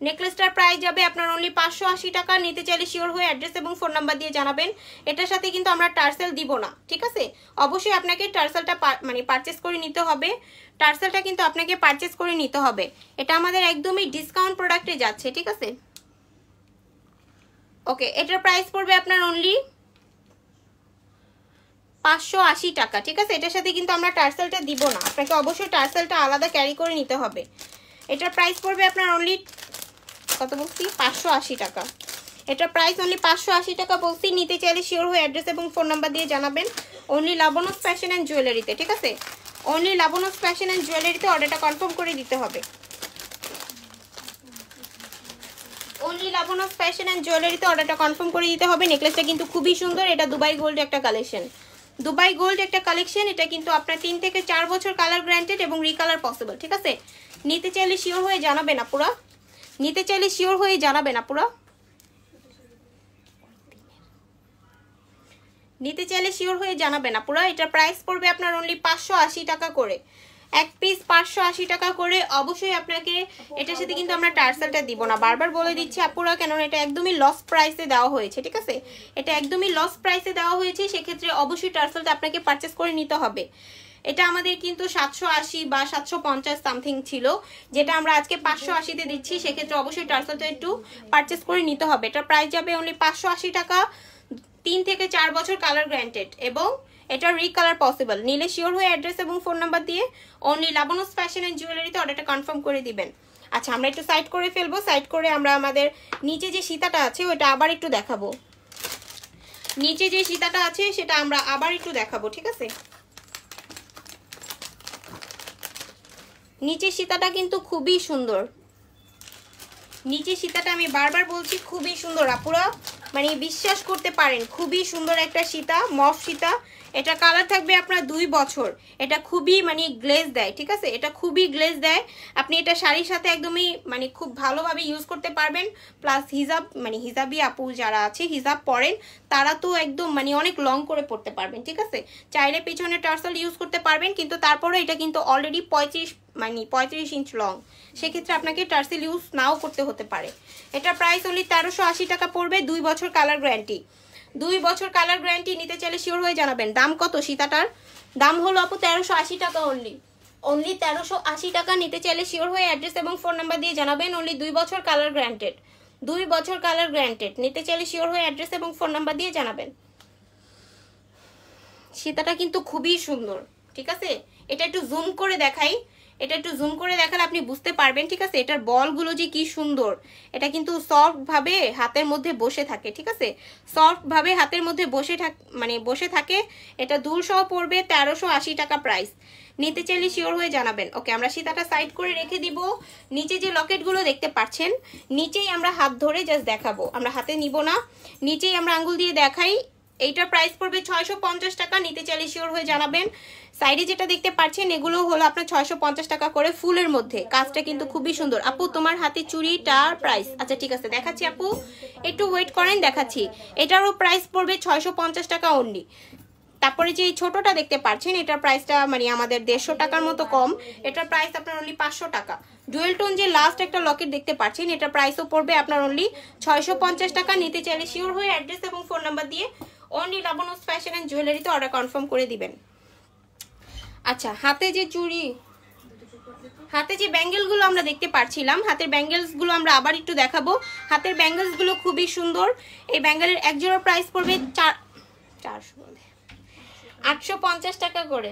নেকলেসটার প্রাইস যাবে আপনার অনলি 580 টাকা। নিতে চাইলে শিওর হয়ে অ্যাড্রেস এবং ফোন নাম্বার দিয়ে জানাবেন। এটার সাথে কিন্তু আমরা টার্সেল দিব না, ঠিক আছে। অবশ্যই আপনাকে টার্সেলটা মানে পারচেস করে নিতে হবে। টার্সেলটা কিন্তু আপনাকে পারচেস করে নিতে হবে। এটা আমাদের একদমই ডিসকাউন্ট প্রোডাক্টে যাচ্ছে, ঠিক আছে। ওকে, এটার প্রাইস পড়বে আপনার অনলি 580 টাকা, ঠিক আছে। এটার সাথে কিন্তু আমরা টার্সেলটা দিব না, আপনাকে অবশ্যই টার্সেলটা আলাদা ক্যারি করে নিতে হবে। এটার প্রাইস পড়বে আপনার অনলি কত বলছি, 580 টাকা। এটার প্রাইস অনলি 580 টাকা বলছি। নিতে চাইলে শিওর হয়ে অ্যাড্রেস এবং ফোন নাম্বার দিয়ে জানাবেন। অনলি লাবণ্যস ফ্যাশন অ্যান্ড জুয়েলারিতে, ঠিক আছে। অনলি লাবণ্যস ফ্যাশন অ্যান্ড জুয়েলারিতে অর্ডারটা কনফার্ম করে দিতে হবে। অনলি লাবণ্যস ফ্যাশন অ্যান্ড জুয়েলারিতে অর্ডারটা কনফার্ম করে দিতে হবে। নেকলেসটা কিন্তু খুবই সুন্দর, এটা দুবাই গোল্ড একটা কালেকশন, দুবাই গোল্ড একটা কালেকশন। এটা কিন্তু আপনার 3 থেকে 4 বছর কালার গ্যারান্টেড এবং রিকালার পসিবল, ঠিক আছে। নিতে চাইলে শিওর হয়ে জানাবেন আপুরা, নিতে চাইলে শিওর হয়ে জানাবেন আপুরা, নিতে চাইলে শিওর হয়ে জানাবেন আপুরা। এটার প্রাইস পড়বে আপনার অনলি 580 টাকা করে, এক পিস 580 টাকা করে। অবশ্যই আপনাকে এটার সাথে কিন্তু আমরা টার্সেলটা দিব না, বারবার বলে দিচ্ছি আপুরা, কেননা এটা একদমই লস প্রাইসে দেওয়া হয়েছে, ঠিক আছে। এটা একদমই লস প্রাইসে দেওয়া হয়েছে, সেক্ষেত্রে অবশ্যই টার্সেলটা আপনাকে পারচেস করে নিতে হবে। এটা আমাদের কিন্তু 780 বা 750 সামথিং ছিল, যেটা আমরা আজকে 580-তে দিচ্ছি, সেক্ষেত্রে অবশ্যই টার্সেলটা একটু পারচেস করে নিতে হবে। এটার প্রাইস যাবে অনলি 580 টাকা, 3 থেকে 4 বছর কালার গ্যারান্টেড এবং এটা রিকালার পসিবল। নিলে শিওর হয়ে অ্যাড্রেস এবং ফোন নাম্বার দিয়ে অনলি লাবণ্যস ফ্যাশন অ্যান্ড জুয়েলারিতে অর্ডারটা কনফার্ম করে দিবেন। আচ্ছা, আমরা একটু সাইড করে ফেলবো, সাইড করে আমরা আমাদের নিচে যে সীতাটা আছে ওটা আবার একটু দেখাবো। নিচে যে সীতাটা আছে সেটা আমরা আবার একটু দেখাবো, ঠিক আছে। নিচে সীতাটা কিন্তু খুবই সুন্দর, নিচে সীতাটা আমি বারবার বলছি খুবই সুন্দর আপুরা, মানে বিশ্বাস করতে পারেন, খুবই সুন্দর একটা সীতা, মফ সীতা। এটা কালার থাকবে আপনার 2 বছর। এটা খুবই মানে গ্লেজ দেয়, ঠিক আছে, এটা খুবই গ্লেজ দেয়। আপনি এটা শাড়ির সাথে একদমই মানে খুব ভালোভাবে ইউজ করতে পারবেন। প্লাস হিজাব, মানে হিজাবি আপু যারা আছে হিজাব পরেন তারা তো একদম মানে অনেক লং করে পড়তে পারবেন, ঠিক আছে। চাইলে পিছনে টার্সেল ইউজ করতে পারবেন, কিন্তু তারপরে এটা কিন্তু অলরেডি 35 ইঞ্চ লং, সেক্ষেত্রে আপনাকে টার্সেল ইউজ নাও করতে হতে পারে। এটার প্রাইস অনলি 1380 টাকা পড়বে, 2 বছর কালার গ্যারান্টি, 2 বছর কালার গ্যারান্টি। নিতে চাইলে শিওর হয়ে জানাবেন। দাম কত সীতাটার? দাম হলো আপু 1380 টাকা অনলি, অনলি 1380 টাকা। নিতে চাইলে শিওর হয়ে অ্যাড্রেস এবং ফোন নাম্বার দিয়ে জানাবেন। অনলি 2 বছর কালার গ্যারান্টেড, 2 বছর কালার গ্যারান্টেড। নিতে চাইলে শিওর হয়ে অ্যাড্রেস এবং ফোন নাম্বার দিয়ে জানাবেন। সীতাটা কিন্তু খুবই সুন্দর, ঠিক আছে। এটা একটু জুম করে দেখাই, এটা একটু জুম করে দেখালে আপনি বুঝতে পারবেন, ঠিক আছে। এটার বলগুলো যে কি সুন্দর, এটা কিন্তু সফট ভাবে হাতের মধ্যে বসে থাকে, ঠিক আছে, সফট ভাবে হাতের মধ্যে বসে থাকে। এটা দুল সহ পড়বে 1380 টাকা প্রাইস। নিতে চাইলে শিওর হয়ে জানাবেন। ওকে, আমরা সীতাটা সাইড করে রেখে দিব। নিচে যে লকেটগুলো দেখতে পাচ্ছেন, নিচেই আমরা হাত ধরে জাস্ট দেখাবো, আমরা হাতে নিব না, নিচেই আমরা আঙ্গুল দিয়ে দেখাই। এইটার প্রাইস পড়বে 650 টাকা। নিতে চাইলে শিওর হয়ে জানাবেন। সাইডে যেটা দেখতে পাচ্ছেন এগুলো হলো আপনার 650 টাকা করে, ফুলের মধ্যে। কাজটা কিন্তু খুবই সুন্দর। আপু তোমার হাতে চুড়িটার প্রাইস? আচ্ছা ঠিক আছে, দেখাচ্ছি আপু, একটু ওয়েট করেন, দেখাচ্ছি। এটারও প্রাইস পড়বে 650 টাকা অনলি। তারপরে যে ছোটটা দেখতে পাচ্ছেন এটার প্রাইসটা মানে আমাদের 150 টাকার মতো কম। এটার প্রাইস আপনার অনলি 500 টাকা। ডুয়েল টোন যে লাস্ট একটা লকেট দেখতে পাচ্ছেন এটার প্রাইসও পড়বে আপনার অনলি 650 টাকা। নিতে চাইলে শিওর হয়ে অ্যাড্রেস এবং ফোন নাম্বার দিয়ে অনলি লাবণ্যস ফ্যাশন অ্যান্ড জুয়েলারিতে অর্ডার কনফার্ম করে দিবেন। আচ্ছা, হাতে যে চুড়ি, হাতে যে ব্যাঙ্গেলগুলো আমরা দেখতে পাচ্ছিলাম, হাতের ব্যাঙ্গেলসগুলো আমরা আবার একটু দেখাবো। হাতের ব্যাঙ্গেলসগুলো খুবই সুন্দর। এই ব্যাঙ্গেলের এক জোড়া প্রাইস পড়বে 850 টাকা করে।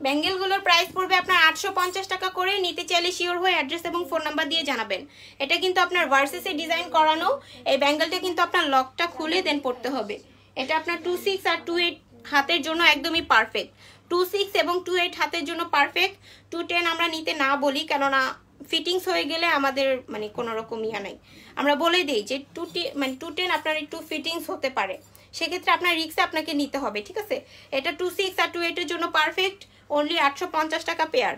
ব্যাঙ্গেলগুলোর প্রাইস পড়বে আপনার 850 টাকা করে। নিতে চাইলে শিওর হয়ে অ্যাড্রেস এবং ফোন নাম্বার দিয়ে জানাবেন। এটা কিন্তু আপনার ভার্সেসে ডিজাইন করানো। এই ব্যাঙ্গেলটা কিন্তু আপনার লকটা খুলে দেন পড়তে হবে। এটা আপনার 26 আর 28 হাতের জন্য একদমই পারফেক্ট। 26 এবং 28 হাতের জন্য পারফেক্ট। 210 আমরা নিতে না বলি, কেননা ফিটিংস হয়ে গেলে আমাদের মানে কোনো রকম ইয়া নাই। আমরা বলে দিই যে 210 আপনার একটু ফিটিংস হতে পারে, সেক্ষেত্রে আপনার রিক্সে আপনাকে নিতে হবে, ঠিক আছে। এটা 26 আর 28 এর জন্য পারফেক্ট। অনলি 850 টাকা পেয়ার।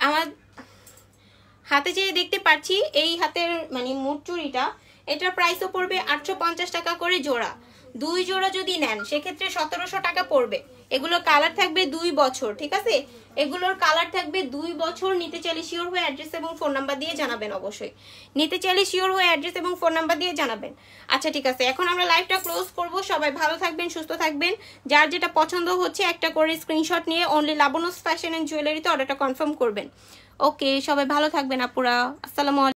আমার হাতে যে দেখতে পাচ্ছি এই হাতের মানে মুঠ চুড়িটা, এটার প্রাইসও পড়বে 850 টাকা করে জোড়া। 2 জোড়া যদি নেন সেক্ষেত্রে 1700 টাকা পড়বে। এগুলোর কালার থাকবে 2 বছর, ঠিক আছে। এগুলোর কালার থাকবে 2 বছর। নিতে চাইলে শিওর হয়ে অ্যাড্রেস এবং ফোন নাম্বার দিয়ে জানাবেন। অবশ্যই নিতে চাইলে শিওর হয়ে অ্যাড্রেস এবং ফোন নাম্বার দিয়ে জানাবেন। আচ্ছা ঠিক আছে, এখন আমরা লাইভটা ক্লোজ করব। সবাই ভালো থাকবেন, সুস্থ থাকবেন। যার যেটা পছন্দ হচ্ছে একটা করে স্ক্রিনশট নিয়ে অনলি লাবণ্যস ফ্যাশন অ্যান্ড জুয়েলারিতে অর্ডারটা কনফার্ম করবেন। ওকে, সবাই ভালো থাকবেন আপুরা। আসসালামু আলাইকুম।